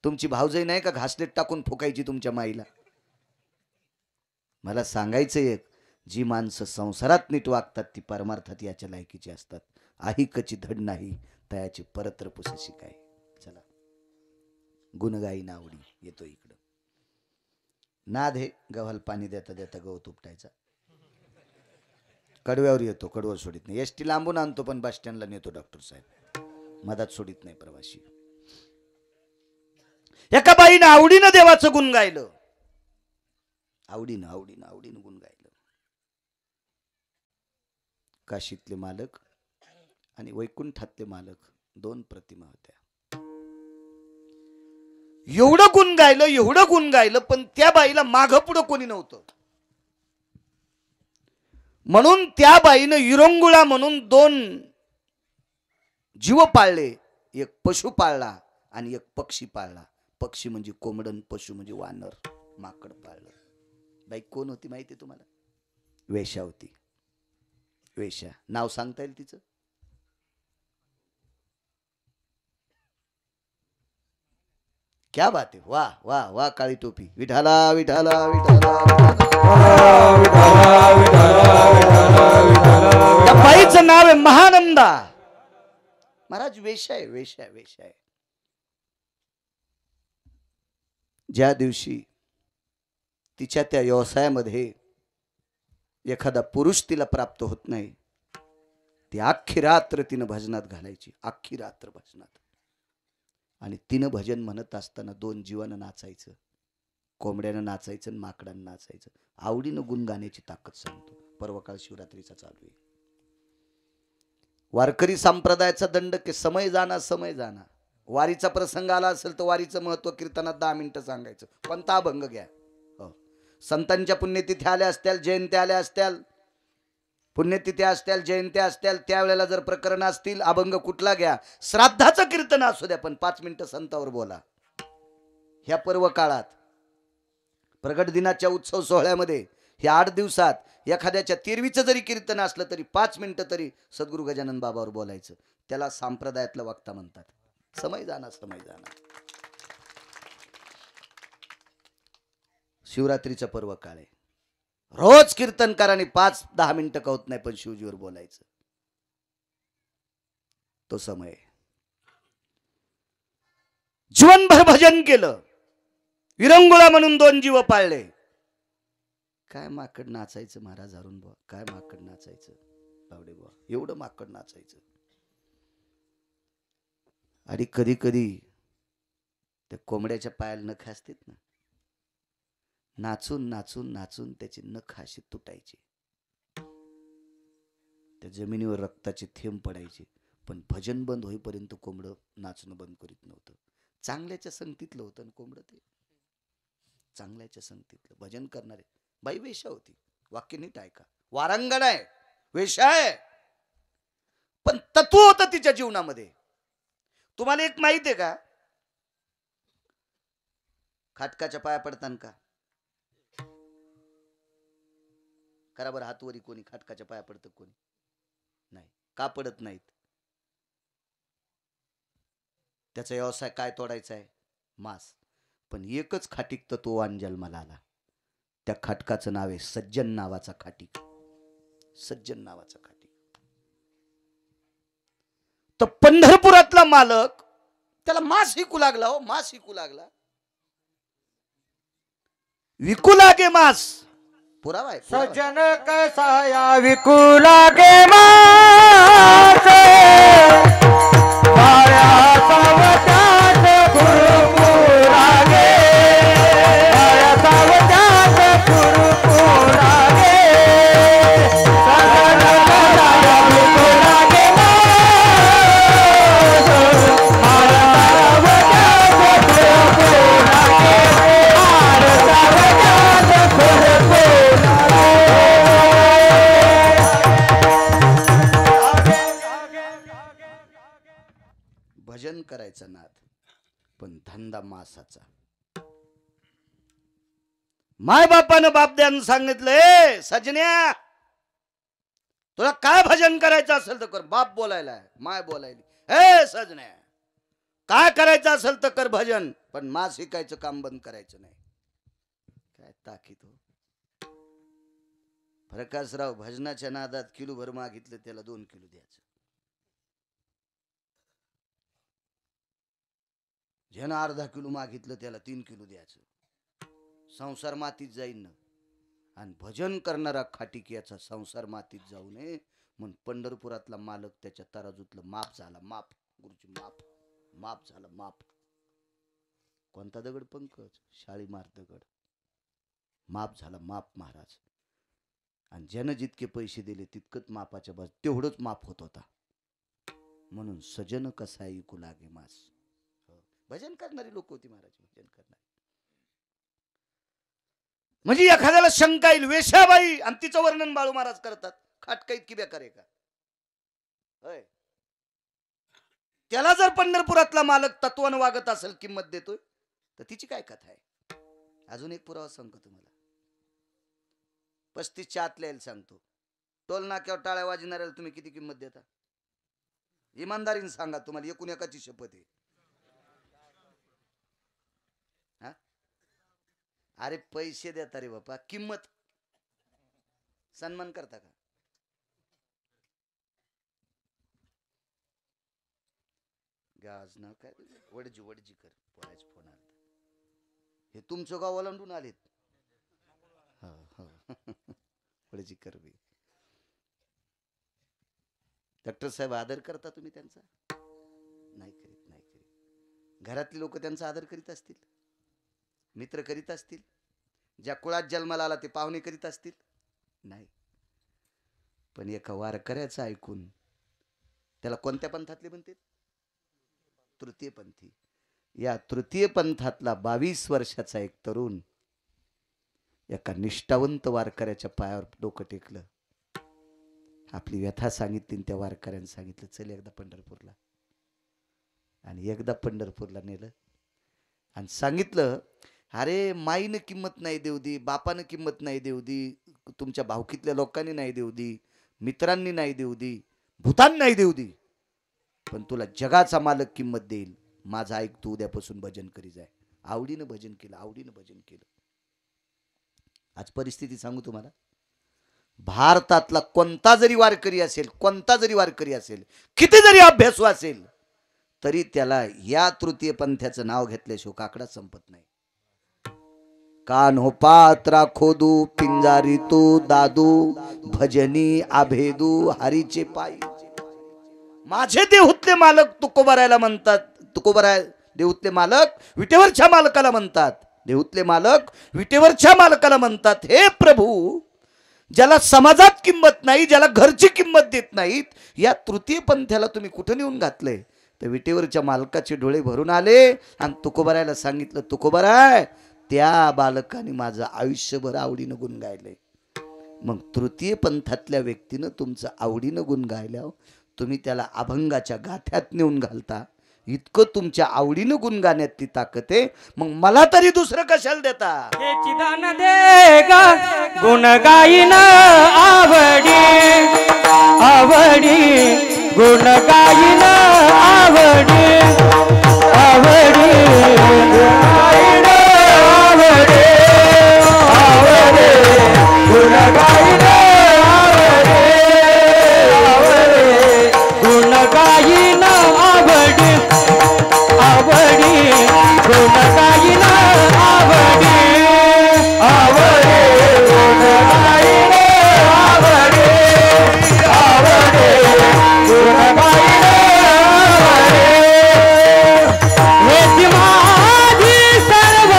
S1: तुमची भावजई नाही का घासलेट टाकून फुकायची तुमच्या माईला? मला सांगायचं एक, जी माणसं संसारात नीट वागतात ती परमार्थात याच्या लायकीची असतात. आहिकची धड नाही तयाची परत्र पुसशी काय. चला, गुणगाई नावडी येतो इकडं. नाद हे गव्हाला पाणी देता देता गवत उपटायचा. कडव्यावर येतो, कडवं सोडित नाही. एसटी लांबून आणतो पण बस स्टँडला नेतो डॉक्टर साहेब. मधात सोडित नाही प्रवासी. एका बाईनं आवडीनं देवाचं गुण गायलं. आवडीनं आवडीनं आवडीनं गुण गायलं. काशीतले मालक आणि वैकुंठातले मालक दोन प्रतिमा होत्या. एवढं गुण गायलं, एवढं गुण गायलं, पण त्या बाईला मागं पुढं कोणी नव्हतं. म्हणून त्या बाईनं विरंगुळा म्हणून दोन जीव पाळले. एक पशु पाळला आणि एक पक्षी पाळला. पक्षी म्हणजे कोंबडन, पशु म्हणजे वानर, माकड पाळलं. बाई कोण होती माहिती तुम्हाला? वेश्या होती. वेश्या. नाव सांगता येईल तिचं? क्या बात आहे. वाह वाह वाह. काळी टोपी. विठाला विठाला विठाला. त्या बाईचं नाव आहे महानंदा. महाराज वेश्या आहे, वेश्या वेश्या आहे. ज्या दिवशी तिच्या त्या व्यवसायामध्ये एखादा पुरुष तिला प्राप्त होत नाही, ती अख्खी रात्र तिनं भजनात घालायची. अख्खी रात्र भजनात. आणि तिनं भजन म्हणत असताना दोन जीवानं नाचायचं. कोंबड्यानं नाचायचं आणि माकडानं नाचायचं. आवडीनं गुण गाण्याची ताकद सांगतो. पर्वकाळ शिवरात्रीचा चालू आहे. वारकरी संप्रदायाचा दंड के समय जाना समय जाना. वारीचा प्रसंग आला असेल तर वारीचं महत्व कीर्तनात 10 मिनिटं सांगायचं. पण ता भंग घ्या. हो, संतांच्या पुण्यतिथी आल्या असत्याल, जयंत्या आल्या असत्याल, पुण्यतिथी असत्याल, जयंत्या असत्याल, त्यावेळेला जर प्रकरण असतील, अभंग कुठला घ्या, श्राद्धाचं कीर्तन असू द्या, पण 5 मिनिटं संतावर बोला. ह्या पर्व काळात प्रगट दिनाच्या उत्सव सोहळ्यामध्ये ह्या 8 दिवसात एखाद्याच्या तिरवीचं जरी कीर्तन असलं तरी 5 मिनिटं तरी सद्गुरू गजानन बाबावर बोलायचं. त्याला संप्रदायातलं वक्ता म्हणतात. समय जाना समय जाना. शिवरात्रीचं पर्व काळ आहे. रोज कीर्तनकारांनी 5-10 मिनिटं का होत नाही पण शिवजीवर बोलायचं. तो समय. जीवनभर भजन केलं. विरंगुळा म्हणून 2 जीव पाळले. काय माकड नाचायचं महाराज अरुण बुवा. काय माकड नाचायचं बावडे बुवा. एवढं माकड नाचायचं. आणि कधी कधी त्या कोंबड्याच्या पायाला नख असतात ना, नाचून नाचून नाचून त्याची नख अशी तुटायची. त्या जमिनीवर रक्ताचे थेंब पडायचे. पण भजन बंद होईपर्यंत कोंबडं नाचणं बंद करीत नव्हतं. चांगल्याच्या संगतीतलं होतं कोंबडं. ते चांगल्याच्या संगतीतलं भजन करणारे. बाई वेश्या होती. वाक्य नीट ऐका. वारांगण आहे, वेश्या आहे, पण तत्व होतं तिच्या जीवनामध्ये. तुम्हाला एक माहित आहे का? खाटकाच्या पाया पडताना का करा बरं हातवरी. कोणी खाटकाच्या पाया पडतं? कोणी नाही. का पडत नाहीत? त्याचा व्यवसाय काय तोडायचा आहे? मांस. पण एकच खाटीक तत्ववान जन्माला आला. त्या खाटकाचं नाव आहे सज्जन नावाचा खाटीक. सज्जन नावाचा खाटीक. तर पंढरपुरातला मालक त्याला मांस विकू लागला. हो, मांस विकू लागला. विकू लागे मांस. पुरावा आहे.
S2: सज्जन कैसा विकू लागे मास.
S1: करायचा नाद, पण धंदा मासाचा. माय बापानं बापद्यानं सांगितलं, सजन्या तुला काय भजन करायचं असेल तर कर. बाप बोलायला, माय बोलायली, हे सजन्या काय करायचं असेल तर कर भजन, पण मास शिकायचं काम बंद करायचं नाही. काय ताकीद हो. प्रकाशराव भजनाच्या नादात किलो भर मागितलं त्याला 2 किलो द्यायचं. ज्यानं अर्धा किलो मागितलं त्याला 3 किलो द्यायचं. संसार मातीत जाईन ना. आणि भजन करणारा खाटिक्याचा संसार मातीत जाऊ नये म्हणून पंढरपुरातला मालक त्याच्या तराजूतलं माप झाला. माप गुरुजी, माप माप झालं. माप कोणता दगड पंकज? शाळीमार दगड. माप झाला माप महाराज. आणि ज्यानं जितके पैसे दिले तितकंच मापाच्या बाजू तेवढंच माप होत होता. म्हणून सजन कसा ऐकू लागे मास. भजन करणारी लोक होती महाराज, भजन करणारी. म्हणजे एखाद्याला शंका येईल, वेश्याबाई आणि तिचं वर्णन बाळू महाराज करतात, खाटका इतकी बेकार आहे का? होय. त्याला जर पंढरपुरातला मालक तत्वानं वागत असेल, किंमत देतोय, तर तिची काय कथा आहे? अजून एक पुरावा सांगतो तुम्हाला. 35च्या आतल्या यायला सांगतो. टोल नाक्यावर टाळ्या वाजणाऱ्याला तुम्ही किती किंमत देता? इमानदारीने सांगा, तुम्हाला एकूण एकाची शपथ आहे. अरे पैसे देता रे बापा, किंमत सन्मान करता का? गाज ना काय वडजी वडजी कर बोलायचं फोन आला. हे तुमचं गाव ओलांडून आलेत. वडजी कर बी. डॉक्टर साहेब आदर करता तुम्ही त्यांचा? नाही करीत, नाही करीत. घरातली लोक त्यांचा आदर करीत असतील, मित्र करीत असतील, ज्या कुळात जन्माला आला ते पाहुणे करीत असतील? नाही. पण एका वारकऱ्याचं ऐकून, त्याला कोणत्या पंथातले म्हणते? तृतीय पंथी. या तृतीय पंथातला 22 वर्षाचा एक तरुण एका निष्ठावंत वारकऱ्याच्या पायावर डोकं टेकलं. आपली व्यथा सांगितली. त्या वारकऱ्याने सांगितलं, चल एकदा पंढरपूरला. आणि एकदा पंढरपूरला नेलं आणि सांगितलं, अरे माईनं किंमत नाही देऊ दी, बापानं किंमत नाही देऊ दी, तुमच्या भावकीतल्या लोकांनी नाही देऊ दी, मित्रांनी नाही देऊ दी, भूतान नाही देऊ दी, पण तुला जगाचा मालक किंमत देईल. माझं ऐक, तू उद्यापासून भजन करी जाय. आवडीनं भजन केलं, आवडीनं भजन केलं. आज परिस्थिती सांगू तुम्हाला, भारतातला कोणता जरी वारकरी असेल, कोणता जरी वारकरी असेल, किती जरी अभ्यासू असेल, तरी त्याला या तृतीय पंथाचं नाव घेतल्याशिवाय काकडा संपत नाही. कान हो पात्रा खोदू, पिंजारी तो दादू, भजनी आभेदू हरीचे पायी. माझे देहूतले मालक तुकोबारायला म्हणतात. तुकोबाराय देहूतले मालक विटेवरच्या मालकाला म्हणतात. देहूतले मालक विटेवरच्या मालकाला म्हणतात, हे प्रभू, ज्याला समाजात किंमत नाही, ज्याला घरची किंमत देत नाहीत, या तृतीय पंथाला तुम्ही कुठं नेऊन घातलंय? तर विटेवरच्या मालकाचे डोळे भरून आले आणि तुकोबारायला सांगितलं, तुकोबाराय, त्या बालकाने माझं आयुष्यभर आवडीनं गुण गायलंय. मग तृतीय पंथातल्या व्यक्तीनं तुमचं आवडीनं गुण गायल्यावर तुम्ही त्याला अभंगाच्या गाथ्यात नेऊन घालता. इतकं तुमच्या आवडीनं गुण गाण्यात ती ताकद आहे. मग मला तरी दुसरं कशाला देता?
S2: चिदान दे गा गुण गाईन आवडी, आवडी गुण गाईन आवडी, आवडी गाईन आवडी, आवडी गुण गाईन आवडी, आवडी गुण गाईन आवडी, आवडी गुण गाईन आवडी, आवडी गुण गाईन आवडी, आवडी गुण गाईन आवडी. हेच माझी सर्व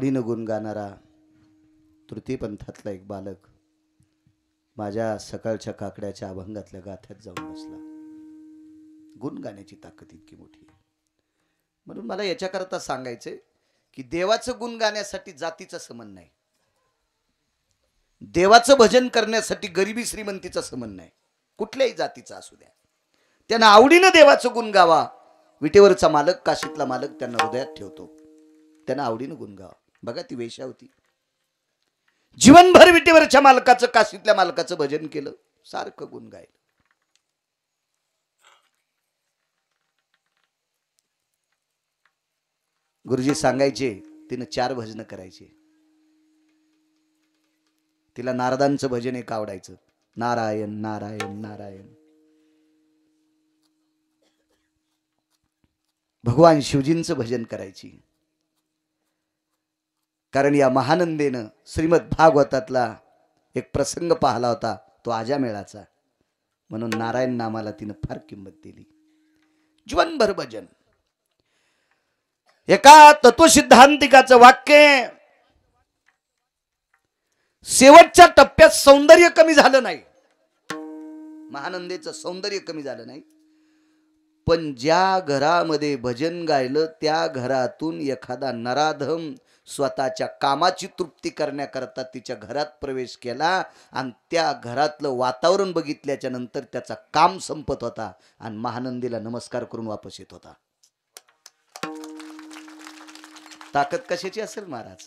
S1: आवडीनं गुण गाणारा तृतीय पंथातला एक बालक माझ्या सकाळच्या काकड्याच्या अभंगातल्या गाथ्यात जाऊन बसला. गुण गाण्याची ताकद इतकी मोठी. म्हणून मला याच्याकरता सांगायचंय की देवाचं गुण गाण्यासाठी जातीचा संबंध नाही. देवाचं भजन करण्यासाठी गरिबी श्रीमंतीचा संबंध नाही. कुठल्याही जातीचा असू द्या, त्यांना आवडीनं देवाचं गुण गावा. विटेवरचा मालक, काशीतला मालक त्यांना हृदयात ठेवतो. त्यांना आवडीनं गुण गावा. बघा ती वेश्या होती, जीवनभर विटेवरच्या मालकाचं, काशीतल्या मालकाचं भजन केलं, सारखं गुण गायलं. गुरुजी सांगायचे तिनं 4 भजन करायचे. तिला नारदांचं भजन एक आवडायचं, नारायण नारायण नारायण. भगवान शिवजींचं भजन करायची. कारण या महानंदेनं श्रीमद भागवतातला एक प्रसंग पाहिला होता, तो आजामेळाचा. म्हणून नारायण नामाला तिनं फार किंमत दिली. जीवनभर भजन. एका तत्वसिद्धांतिकाचं वाक्य, शेवटच्या टप्प्यात सौंदर्य कमी झालं नाही, महानंदेचं सौंदर्य कमी झालं नाही, पण ज्या घरामध्ये भजन गायलं त्या घरातून एखादा नराधम स्वतःच्या कामाची तृप्ती करण्याकरता तिच्या घरात प्रवेश केला आणि त्या घरातलं वातावरण बघितल्याच्या नंतर त्याचा काम संपत होता आणि महानंदीला नमस्कार करून वापस येत होता. ताकद कशाची असेल महाराज?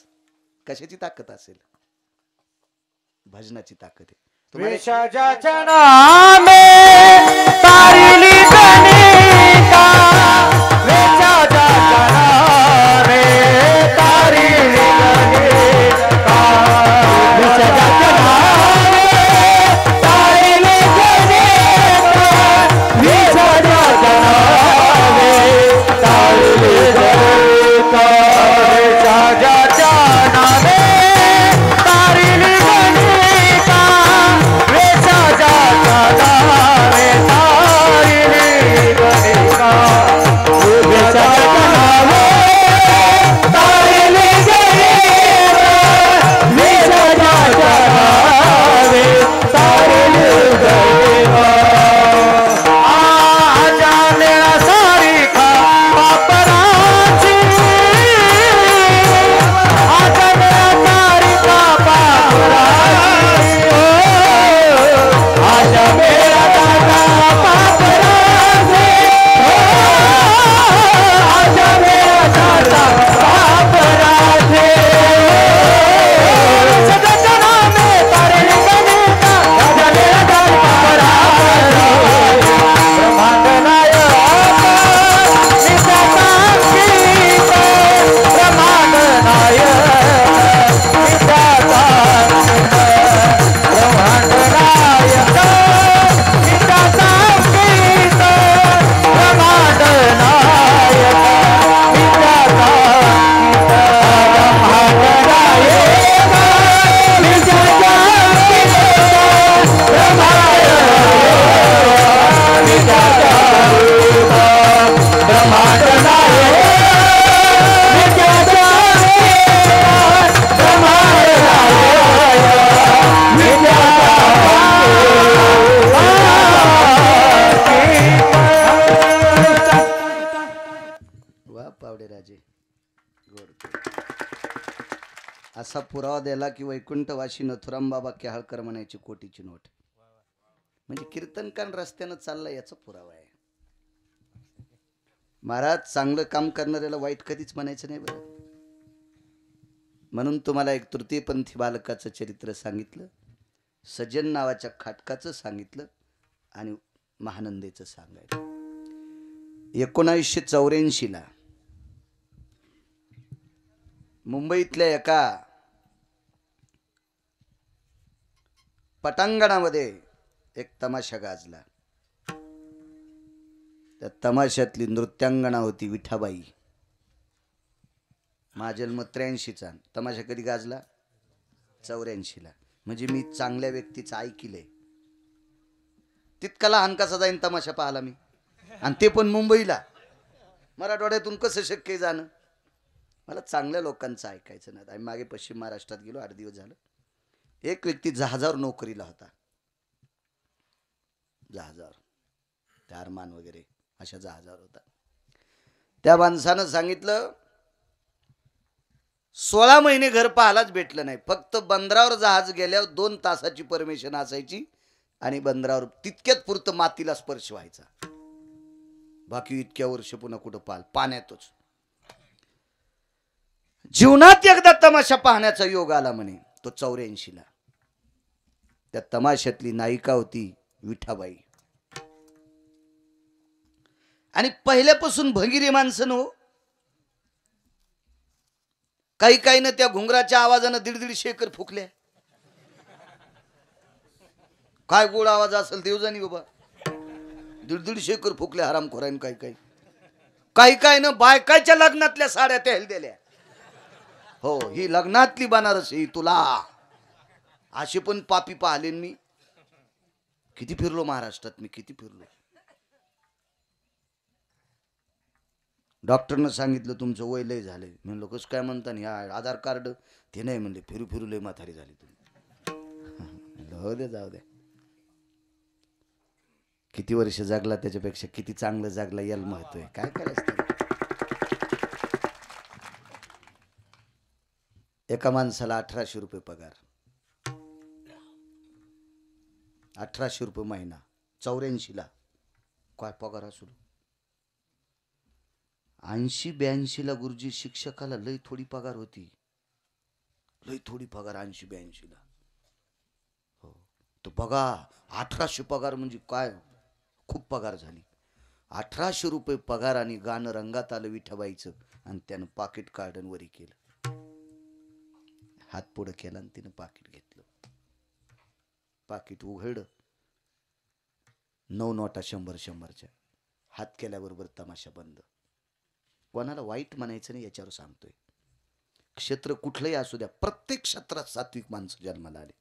S1: कशाची ताकद असेल? भजनाची ताकद आहे.
S2: वेशाच्या नामे तारिली गणिका, वेशाच्या नामे तारिली गणिका, वेशाच्या नामे तारिली गणिका, वेशाच्या नामे तारिली गणिका, वेशाच्या नामे तारिली गणिका, वेशाच्या नामे तारिली गणिका, वेशाच्या नामे तारिली गणिका, वेशाच्या नामे तारिली गणिका. आजा मेरा सारिका पापराची, आजा मेरा सारिका पापराची, आजा मेरा दादा पापराची, आजा मेरा दादा पापराची, सदाच्या नामे तारिली गणिका, आजा मेरा दादा पापराची, ब्रह्मांड नायक नित्याचा गीत, ब्रह्मांड नायक नित्याचा गीत, ब्रह्मांड नायक नित्याचा गीत, ब्रह्मांड नायक नित्याचा गीत, ब्रह्मांड नायक नित्याचा गीत, ब्रह्मांड नित्याचा गीत, ब्रह्मांड नायक नित्याचा गीत, ब्रह्मांड नायक नित्याचा गीत.
S1: वा पावडे राजे, गोड. असा पुरावा द्याला की वैकुंठवासी नथुराम बाबा केहाळकर म्हणायची कोटीची नोट. म्हणजे कीर्तनकार रस्त्यानं चालला याचा पुरावा आहे. महाराज चांगलं काम करणाऱ्याला वाईट कधीच म्हणायचं नाही बरं. म्हणून तुम्हाला एक तृतीयपंथी बालकाचं चरित्र सांगितलं, सज्जन नावाच्या खाटकाचं सांगितलं आणि महानंदेचं सांगायचं. 1984 मुंबईतल्या एका पटांगणामध्ये एक तमाशा गाजला. त्या तमाशातली नृत्यांगणा होती विठाबाई. माझा जन्म 83चा. तमाशा कधी गाजला? 84ला. म्हणजे मी चांगल्या व्यक्तीचं ऐकिलंय. तितका लहान कसा जाईन तमाशा पाहायला मी, आणि ते पण मुंबईला. मराठवाड्यातून कसं शक्य जाणं? मला चांगल्या लोकांचं ऐकायचं नाही. आम्ही मागे पश्चिम महाराष्ट्रात गेलो, 8 दिवस झालं. एक व्यक्ती जहाजावर नोकरीला होता, जहाजावर, त्या अरमान वगैरे अशा जहाजावर होता. त्या माणसानं सांगितलं 16 महिने घर पाहायलाच भेटलं नाही. फक्त बंदरावर जहाज गेल्यावर 2 तासाची परमिशन असायची आणि बंदरावर तितक्यात पुरतं मातीला स्पर्श व्हायचा. बाकी इतक्या वर्ष पुन्हा कुठं पाण्यातच. जीवनात एकदा तमाशा पाहण्याचा योग आला म्हणे, तो 84ला. त्या तमाशातली नायिका होती विठाबाई. आणि पहिल्यापासून भंगिरी माणसं हो. काही काही ना त्या घुंगराच्या आवाजानं 1.5 एकर फुकल्या. काय गोड आवाज असेल देवजानी बाबा. 1.5 एकर फुकल्या हरामखोरांनी. काही काही ना बायकाच्या लग्नातल्या साड्या त्या दिल्या. हो, ही लग्नातली बनारसी तुला. असे पण पापी पाहिले मी. किती फिरलो महाराष्ट्रात मी, किती फिरलो. डॉक्टरनं सांगितलं तुमचं वय लय झालंय. म्हणलं कसं काय म्हणता, ह्या आधार कार्ड ते नाही म्हणले, फिरू फिरू लय म्हातारी झाली तुम्ही. हो दे, जाऊ दे. किती वर्ष जगला त्याच्यापेक्षा किती चांगलं जगला याला महत्व आहे. काय करायचं. एका माणसाला 1800 रुपये पगार, 1800 रुपये महिना. 84ला काय पगार असू. 80-82ला गुरुजी शिक्षकाला लय थोडी पगार होती. लय थोडी पगार 80-82ला. हो, तो बघा 1800 पगार म्हणजे काय, खूप पगार झाली. 1800 रुपये पगार आणि गाणं रंगात आलं विठाबाईचं. आणि त्यानं पाकिट काढून वरी केलं. हात पुढं केला आणि तिनं पाकिट घेतलं. पाकिट उघड, 9 नोटा 100-100च्या. हात केल्याबरोबर तमाशा बंद. कोणाला वाईट म्हणायचं नाही याच्यावर सांगतोय. क्षेत्र कुठलंही असू द्या, प्रत्येक क्षेत्रात सात्विक माणसं जन्माला आले.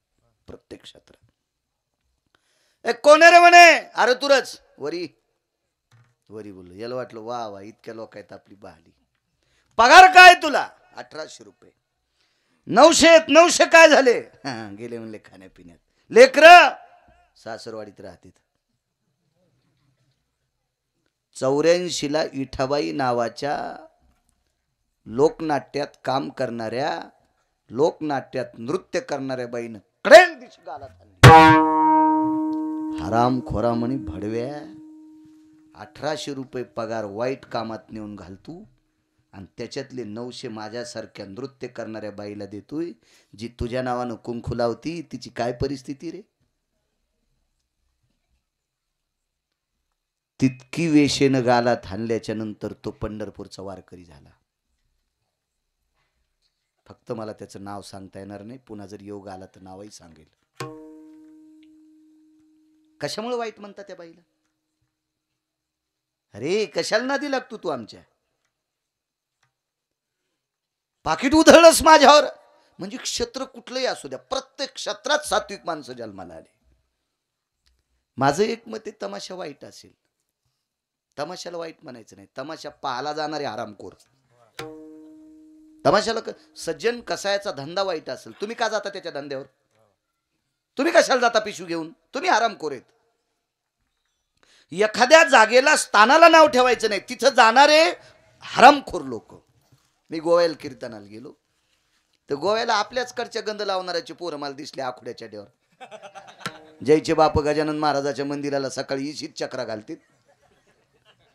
S1: प्रत्येक क्षेत्रात. एक कोण रे म्हणे, अरे तुरच वरी वरी बोललो. याला वाटलं वा वा इतक्या लोक आहेत आपली बहाली. पगार काय तुला? 1800 रुपये. 900 काय झाले? गेले म्हणले खाण्यापिण्यात. लेकर सासरवाडीत राहतात. 84ला विठाबाई नावाच्या लोकनाट्यात काम करणाऱ्या, लोकनाट्यात नृत्य करणाऱ्या बाईनं कडेल दिशी गालात आणली. हरामखोरा म्हणे भडव्या, 1800 रुपये पगार वाईट कामात नेऊन घालतू आणि त्याच्यातले 900 माझ्यासारख्या नृत्य करणाऱ्या बाईला देतोय, जी तुझ्या नावानं कुंकू लावती. तिची काय परिस्थिती रे. तितकी वेशेनं गालात हाणल्याच्या नंतर तो पंढरपूरचा वारकरी झाला. फक्त मला त्याचं नाव सांगता येणार नाही. पुन्हा जर योग आला तर नावही सांगेल. कशामुळे वाईट म्हणता त्या बाईला? अरे कशाला नादी लागतो तू आमच्या? पाकिट उधळलंस माझ्यावर. म्हणजे क्षेत्र कुठलंही असू द्या, प्रत्येक क्षेत्रात सात्विक माणसं जन्माला आले. माझं एक मत आहे, तमाशा वाईट असेल, तमाशाला वाईट म्हणायचं नाही. तमाशा पाहायला जाणारे आरामखोर. तमाशाला सज्जन कसायचा धंदा वाईट असेल, तुम्ही का जाता त्याच्या धंद्यावर? तुम्ही कशाला जाता पिशू घेऊन? तुम्ही आरामखोर आहेत. एखाद्या जागेला स्थानाला नाव ठेवायचं नाही, तिथं जाणारे हरामखोर लोक. मी गोव्याला कीर्तनाला गेलो तर गोव्याला आपल्याच कडच्या गंध लावणाऱ्याचे पोरं मला दिसले आखुड्याच्या डेवर. जयचे बाप गजानन महाराजाच्या मंदिराला सकाळी इशीत चक्रा घालतील,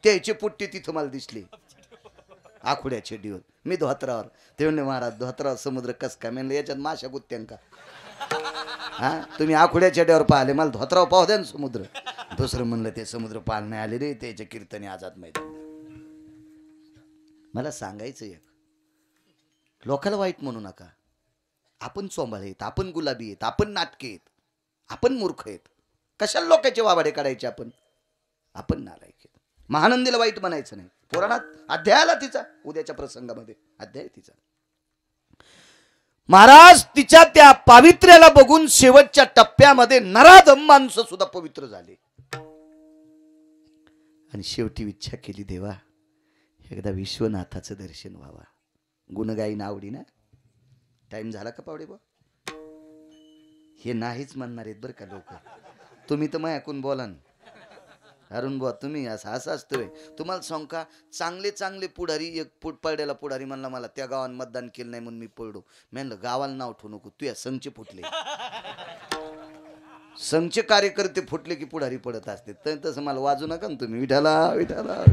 S1: त्याचे पुट्टे तिथं मला दिसले आखुड्याच्या डेवर. मी धोत्रावर. ते म्हणले महाराज धोत्रावर समुद्र कस काय? म्हणलं याच्यात माशा गुत्त्यांका. हा, तुम्ही आखुड्याच्या डेवर पाहिले, मला धोत्रावर पाहू द्या ना समुद्र. दुसरं म्हणलं ते समुद्र पाल नाही आले रे, त्याच्या कीर्तने आझाद मैदान. मला सांगायचं एक, लोकाला वाईट म्हणू नका. आपण चोंबाळे आहेत, आपण गुलाबी आहेत, आपण नाटके आहेत, आपण मूर्ख आहेत. कशाला लोकांचे वाबाडे काढायचे आपण? आपण नालायक आहेत. महानंदीला वाईट म्हणायचं नाही. पुराणात अध्यायाला तिचा, उद्याच्या प्रसंगामध्ये अध्याय तिचा. महाराज तिच्या त्या पावित्र्याला बघून शेवटच्या टप्प्यामध्ये नराधम माणसं सुद्धा पवित्र झाले. आणि शेवटी इच्छा केली, देवा एकदा विश्वनाथाचं दर्शन व्हावा. गुणगाईन आवडी ना. टाइम झाला का पावडे बा? हे नाहीच म्हणणार आहेत बरं का लोक. तुम्ही तर मग ऐकून बोला ना. अरुण बुवा तुम्ही असं असतोय. तुम्हाला सांग का, चांगले चांगले पुढारी, एक पडलेला पुढारी म्हणला मला त्या गावात मतदान केलं नाही म्हणून मी पडलो. मी म्हणलं गावाला नाव ठेवू नको, तू या संघचे फुटले. संघचे कार्यकर्ते फुटले की पुढारी पडत असते. तर तसं मला वाजू नका ना तुम्ही. विठाला विठाला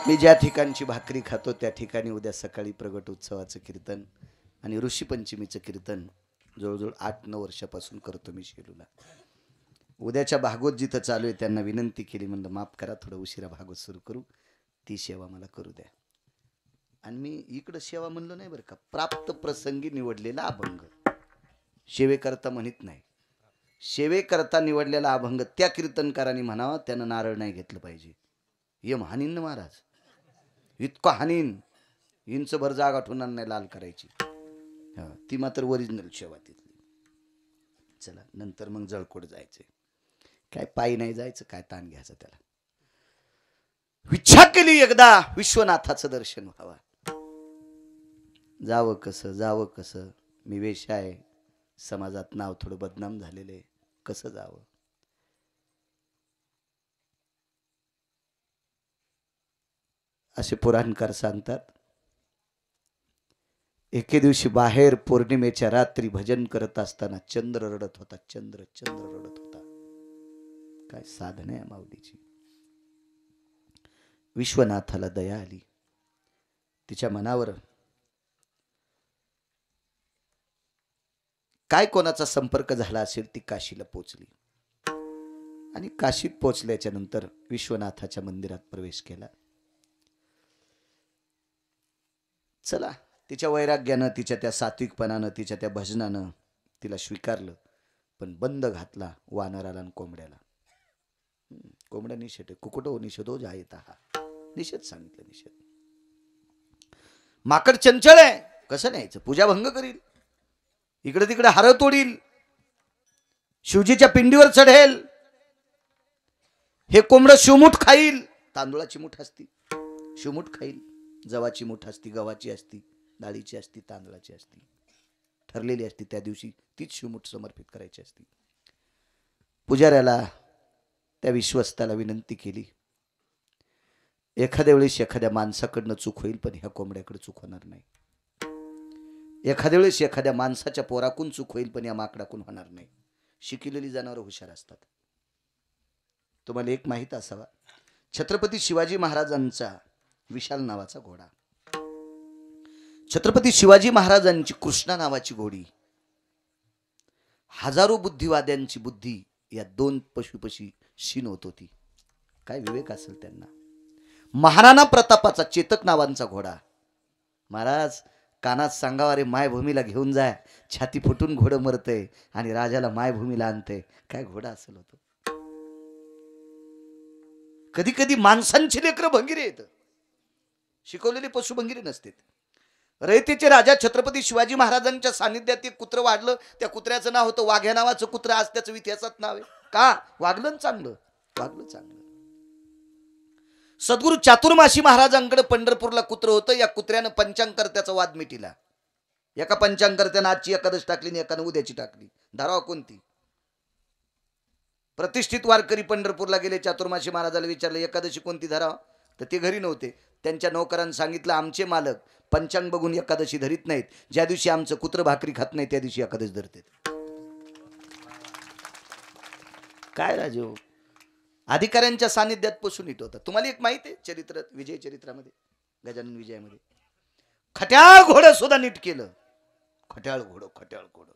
S1: मी ज्या ठिकाणची भाकरी खातो त्या ठिकाणी उद्या सकाळी प्रगट उत्सवाचं कीर्तन आणि ऋषीपंचमीचं कीर्तन जवळजवळ 8-9 वर्षापासून करतो मी शेलूला. उद्याच्या भागवत जिथं चालू आहे त्यांना विनंती केली, म्हणलं माफ करा थोडं उशिरा भागवत सुरू करू, ती सेवा मला करू द्या. आणि मी इकडं सेवा म्हणलो नाही बरं का, प्राप्त प्रसंगी निवडलेला अभंग. सेवेकरता म्हणत नाही. सेवेकरता निवडलेला अभंग त्या कीर्तनकारांनी म्हणावा, त्यानं नारळ नाही घेतलं पाहिजे. यम हानीन ना महाराज, इतकं हानीन, इंच भर जागा ठेवणार नाही लाल करायची. ती मात्र ओरिजिनल सेवा तिथली. चला नंतर मग जळकोट जायचे. काय पायी नाही जायचं, काय ताण घ्यायचं त्याला. इच्छा केली एकदा विश्वनाथाचं दर्शन व्हावं. जावं कसं, जावं कसं. मी वेश्या आहे, समाजात नाव थोडं बदनाम झालेले, कसं जावं. असे पुराणकार सांगतात. एके दिवशी बाहेर पौर्णिमेच्या रात्री भजन करत असताना चंद्र रडत होता. चंद्र रडत होता. काय साधन आहे माऊलीची. विश्वनाथाला दया आली. तिच्या मनावर काय कोणाचा संपर्क झाला असेल, ती काशीला पोचली. आणि काशीत पोचल्याच्या नंतर विश्वनाथाच्या मंदिरात प्रवेश केला. चला, तिच्या वैराग्यानं, तिच्या त्या सात्विकपणानं, तिच्या त्या भजनानं तिला स्वीकारलं. पण बंद घातला वानराला आणि कोंबड्याला. कोंबड्या निषेध, कुकुटो निषेधो जायता, हा निषेध सांगितलं. निषेध. माकड चंचल आहे, कसं न्यायचं, पूजा भंग करील, इकडे तिकडे हार तोडील, शिवजीच्या पिंडीवर चढेल. हे कोंबड शिवमुठ खाईल. तांदूळाची मुठ असती, शिवमुठ खाईल. जवाची मुठ असती, गव्हाची असती, डाळीची असती, तांदळाची असती, ठरलेली असती. त्या दिवशी तीच शिवमुठ समर्पित करायची असती. पुजाऱ्याला, त्या विश्वस्ताला विनंती केली, एखाद्या वेळेस एखाद्या माणसाकडनं चूक होईल, पण ह्या कोंबड्याकडे चूक होणार नाही. एखाद्या वेळेस एखाद्या माणसाच्या पोराकून चूक होईल, पण या माकडाकून होणार नाही. शिकलेली जनावरं हुशार असतात. तुम्हाला एक माहित असावा, छत्रपती शिवाजी महाराजांचा विशाल नावाचा घोडा, छत्रपती शिवाजी महाराजांची कृष्णा नावाची घोडी, हजारो बुद्धिवाद्यांची बुद्धी या 2 पशुपशी शीन होत होती. काय विवेक असेल त्यांना. महाराणा प्रतापाचा चेतक नावांचा घोडा. महाराज कानात सांगावा, रे मायभूमीला घेऊन जाय, छाती फुटून घोडं मरतय आणि राजाला मायभूमीला आणतंय. काय घोडा असेल होतो. कधी कधी माणसांची लेकरं भंगिरी येत, शिकवलेले पशु भंगिरी नसते. रयतेचे राजा छत्रपती शिवाजी महाराजांच्या सानिध्यात एक कुत्र वाढलं. त्या कुत्र्याचं नाव होतं वाघ्या नावाचं कुत्र. आज त्याचं इतिहासात नाव आहे. का वागलं चांगलं, वागलं चांगलं. सद्गुरू चातुर्मासी महाराजांकडे पंढरपूरला कुत्र होतं. या कुत्र्यानं पंचांगकर्त्याचा वाद मिटिला. एका पंचांगकर्त्यानं आजची एकादश टाकली आणि एकानं उद्याची टाकली. धारावा कोणती. प्रतिष्ठित वारकरी पंढरपूरला गेले. चातुर्मासी महाराजाला विचारलं एकादशी कोणती धराव, तर ते घरी नव्हते. त्यांच्या नौकरांनी सांगितलं आमचे मालक पंचांग बघून एकादशी धरीत नाहीत. ज्या दिवशी आमचं कुत्र भाकरी खात नाही त्या दिवशी एकादश धरतात. काय राजो, अधिकाऱ्यांच्या सानिध्यात पशु नीट होता. तुम्हाला एक माहिती आहे चरित्र, विजय चरित्रामध्ये, गजानन विजयामध्ये खट्याळ घोडं सुद्धा नीट केलं. खट्याळ घोडं, खट्याळ घोडं.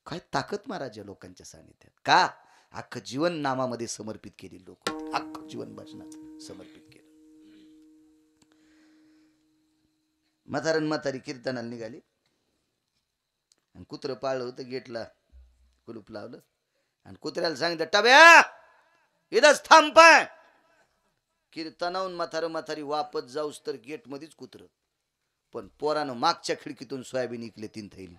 S1: काय ताकद महाराज या लोकांच्या सानिध्यात. का अख्खं जीवन नामामध्ये समर्पित केली लोक, अख्खं जीवन भजनात समर्पित केलं. म्हातारण म्हातारी कीर्तनाला निघाली आणि कुत्र पाळलं होतं. गेटला कुलूप लावलं आणि कुत्र्याला सांगितलं टब्या इथंच थांब पाय. कीर्तनाहून म्हातारी वापस जाऊस तर गेट मध्येच कुत्र. पण पोरानं मागच्या खिडकीतून सोयाबीन इकले 3 थैली.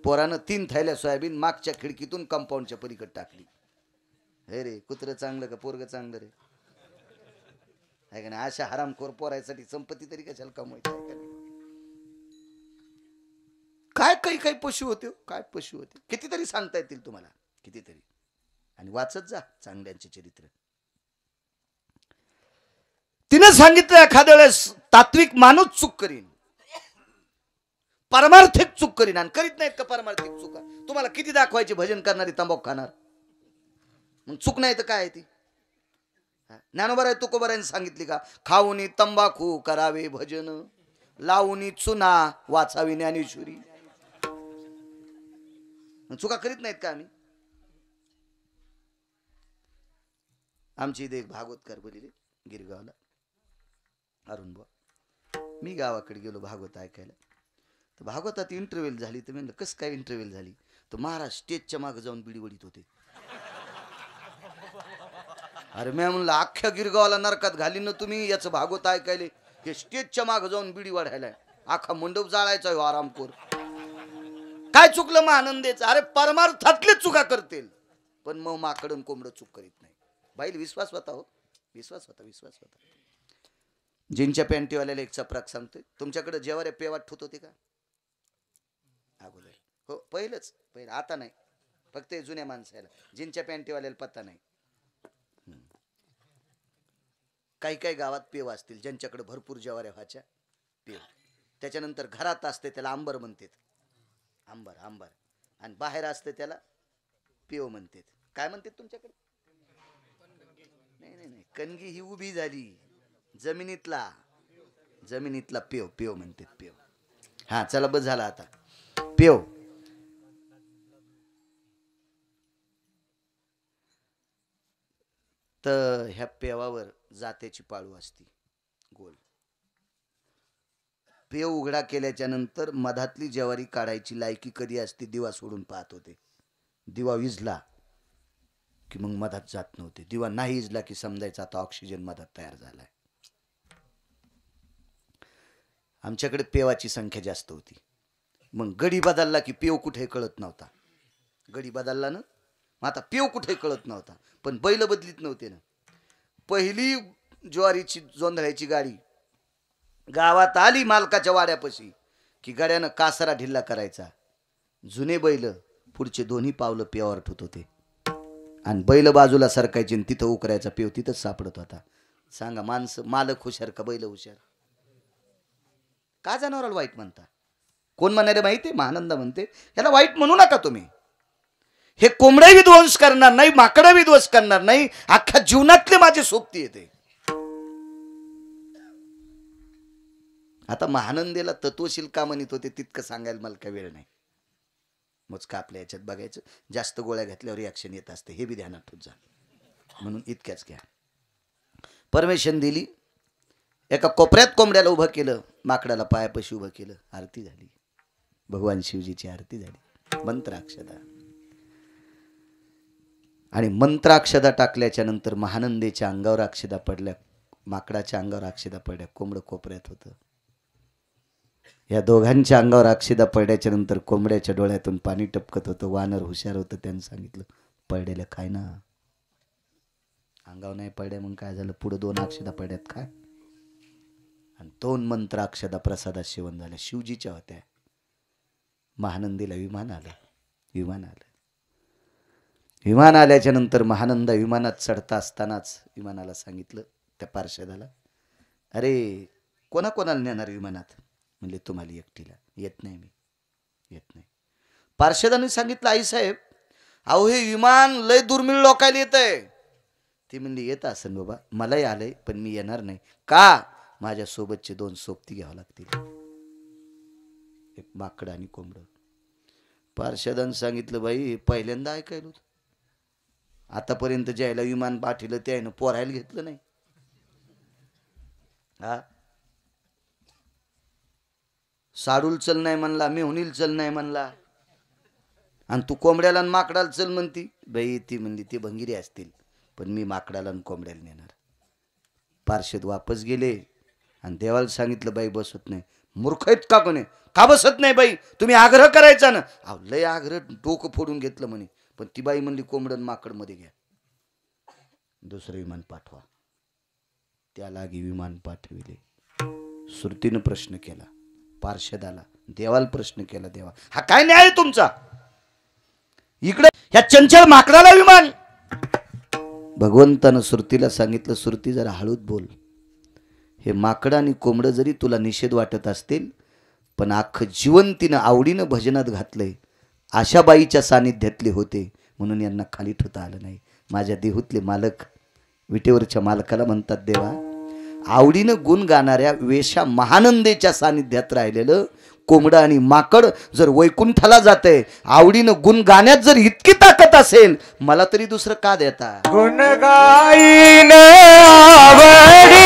S1: पोरानं 3 थैल्या सोयाबीन मागच्या खिडकीतून कंपाऊंडच्या पलीकडे टाकली. हे रे कुत्र चांगलं का पोरग चांगलं रे? आहे का नाही? अशा हरामखोर पोरायसाठी संपत्ती तरी कशाला कमवायची आहे का नाही? काय काही काही पशु होते, काय पशु होते, कितीतरी सांगता येतील तुम्हाला, कितीतरी. आणि वाचत जा चांगल्यांचे चरित्र. तिनं सांगितलं एखाद्या वेळेस तात्विक माणूस चूक करीन, पारमार्थिक चूक करीन. आणि करीत नाहीत का पारमार्थिक चुका? तुम्हाला किती दाखवायचे भजन करणारी तंबाखू खाणार? मग चूक नाही तर काय आहे ती? ज्ञानोबा तुकोबारांनी सांगितली का? खाऊनी तंबाखू करावे भजन, लावूनी चुना वाचावी ज्ञानेश्वरी. चुका करीत नाहीत का आम्ही? आमची इथे एक भागवतकार बोलले गिरगावला, अरुण बुवा. मी गावाकडे गेलो भागवत ऐकायला. तर भागवतात इंटरव्ह्यू झाली. तर म्हणलं कसं काय इंटरव्ह्यू झाली? तर महाराज स्टेजच्या मागे जाऊन बिडी वडीत होते. अरे मी म्हणलं अख्ख्या गिरगावाला नरकात घाली ना तुम्ही याचं भागवत ऐकायले. हे स्टेजच्या मागे जाऊन बिडी वाढायला अख्खा मंडप जाळायचा हो आरामखोर. काय चुकलं मग आनंदेच? अरे परमार्थातले चुका करतील, पण मग माकडन कोंबड चूक करीत नाही. बाईल विश्वास होता, हो विश्वास होता, विश्वास होता. जिनच्या पॅन्टीवाल्याला एक चपराक सांगतोय, तुमच्याकडे जेवारे पेवाट ठेवत होते का अगोदर? हो पहिलंच, पहिलं, आता नाही. फक्त जुन्या माणसाला जिनच्या पॅन्टीवाल्याला पत्ता नाही. काही काही गावात पेव असतील ज्यांच्याकडे भरपूर जेवाऱ्या व्हायच्या, पेव. त्याच्यानंतर घरात असते त्याला आंबर म्हणतात, आंबर आंबर. आणि बाहेर असते त्याला पेव म्हणतात. काय म्हणतात तुमच्याकडे? नाही नाही नाही, कणगी ही उभी झाली जमिनीतला, जमिनीतला पेव, पेव म्हणतात पेव. हा चला बस झाला आता. पेव तर ह्या पेवावर जात्याची पाळू असती गोल. पेव उघडा केल्याच्या नंतर मधातली ज्वारी काढायची लायकी कधी असते? दिवा सोडून पाहत होते. दिवा विझला की मग मधात जात नव्हते. दिवा नाही विझला की समजायचा आता ऑक्सिजन मधात तयार झालाय. आमच्याकडे पेवाची संख्या जास्त होती. मग गडी बदलला की पेव कुठे कळत नव्हता. गडी बदलला ना, आता पेव कुठे कळत नव्हता. पण बैल बदलीत नव्हते ना. पहिली ज्वारीची जोंधळ्याची गाडी गावात आली मालकाच्या वाड्यापाशी की गाड्यानं कासरा ढिल्ला करायचा. जुने बैल पुढचे दोन्ही पावलं पेवावर ठेवत होते आणि बैल बाजूला सरकायचे आणि तिथं उकरायचा पेव तिथंच सापडत होता. सांगा माणसं मालक हुशार का बैल हुशार? का जनावराला वाईट म्हणता? कोण म्हणाले माहिती? महानंदा म्हणते याला वाईट म्हणू नका तुम्ही. हे कोंबडे विध्वंस करणार नाही, माकडे विध्वंस करणार नाही, अख्ख्या जीवनातले माझी सोबती येते. आता महानंदेला तत्वशील का म्हणत होते तितकं सांगायला मला काय वेळ नाही. मोजका आपल्या याच्यात बघायचं. जास्त गोळ्या घातल्यावर रिॲक्शन येत असते, हे बी ध्यानात ठेवत जा. म्हणून इतक्याच घ्या. परमिशन दिली. एका कोपऱ्यात कोंबड्याला उभं केलं, माकडाला पायापाशी उभं केलं. आरती झाली, भगवान शिवजीची आरती झाली. मंत्राक्षदा आणि मंत्राक्षदा टाकल्याच्या नंतर महानंदेच्या अंगावर अक्षदा पडल्या, माकडाच्या अंगावर अक्षदा पडल्या. कोंबडं कोपऱ्यात होतं. या दोघांच्या अंगावर अक्षदा पडल्याच्या नंतर कोंबड्याच्या डोळ्यातून पाणी टपकत होतं. वानर हुशार होतं, त्यानं सांगितलं पडलेलं काय ना, अंगावर नाही पडल्या. मग काय झालं? पुढे 2 अक्षदा पडल्यात काय, आणि 2 मंत्र अक्षदा प्रसादात सेवन झाल्या. शिवजीच्या होत्या. महानंदीला विमान आलं. विमान आलं. विमान आल्याच्या नंतर महानंद विमानात चढता असतानाच विमानाला सांगितलं त्या पार्षदाला, अरे कोणाकोणाला नेणार विमानात? म्हणले तुम्हाला एकटीला. येत नाही मी, येत नाही. पार्षदाने सांगितलं आईसाहेब अहो हे विमान लय दुर्मिळ लोकायला येत आहे. ती म्हणली येत असेल बाबा, मलाही आलंय पण मी येणार नाही. का? माझ्या सोबतचे 2 सोबती घ्यावं लागतील, एक माकड आणि कोंबड. पार्षदाने सांगितलं बाई पहिल्यांदा ऐकायलो, आतापर्यंत ज्याला विमान पाठवलं त्यानं पोरायला घेतलं नाही. हा साडूल चल नाही म्हणला, मेहुनील चल नाही म्हणला, आणि तू कोंबड्याला आणि माकडाला चल म्हणती. बाई ती म्हणली ते भंगिरी असतील, पण मी माकडाला आणि कोंबड्याला नेणार. पार्षद वापस गेले आणि देवाला सांगितलं बाई बसत नाही. मूर्ख आहेत का कोणी? का बसत नाही बाई? तुम्ही आग्रह करायचा ना. अहो लय आग्रह डोकं फोडून घेतलं म्हणे. पण ती बाई म्हणली कोंबडन माकड मध्ये घ्या, दुसरं विमान पाठवा. त्यालागी विमान पाठविले. सुरतीनं प्रश्न केला पार्षदाला, देवाला प्रश्न केला, देवा हा काय न्याय आहे तुमचा? इकडे ह्या चंचल माकडाला विमान. भगवंतानं सुरतीला सांगितलं, सुरती जरा हळूच बोल. हे माकड आणि कोंबड जरी तुला निषेध वाटत असतील, पण अख्खं जीवन तिनं आवडीनं भजनात घातलंय. अशा बाईच्या सानिध्यातले होते म्हणून यांना खाली ठेवता आलं नाही. माझ्या देहूतले मालक विटेवरच्या मालकाला म्हणतात, देवा आवडीनं गुण गाणाऱ्या वेशा महानंदेच्या सानिध्यात राहिलेलं कोंबडं आणि माकड जर वैकुंठाला जाते, आवडीनं गुण गाण्यात जर इतकी ताकद असेल, मला तरी दुसरं का देता?
S2: गुण गाईन आवडी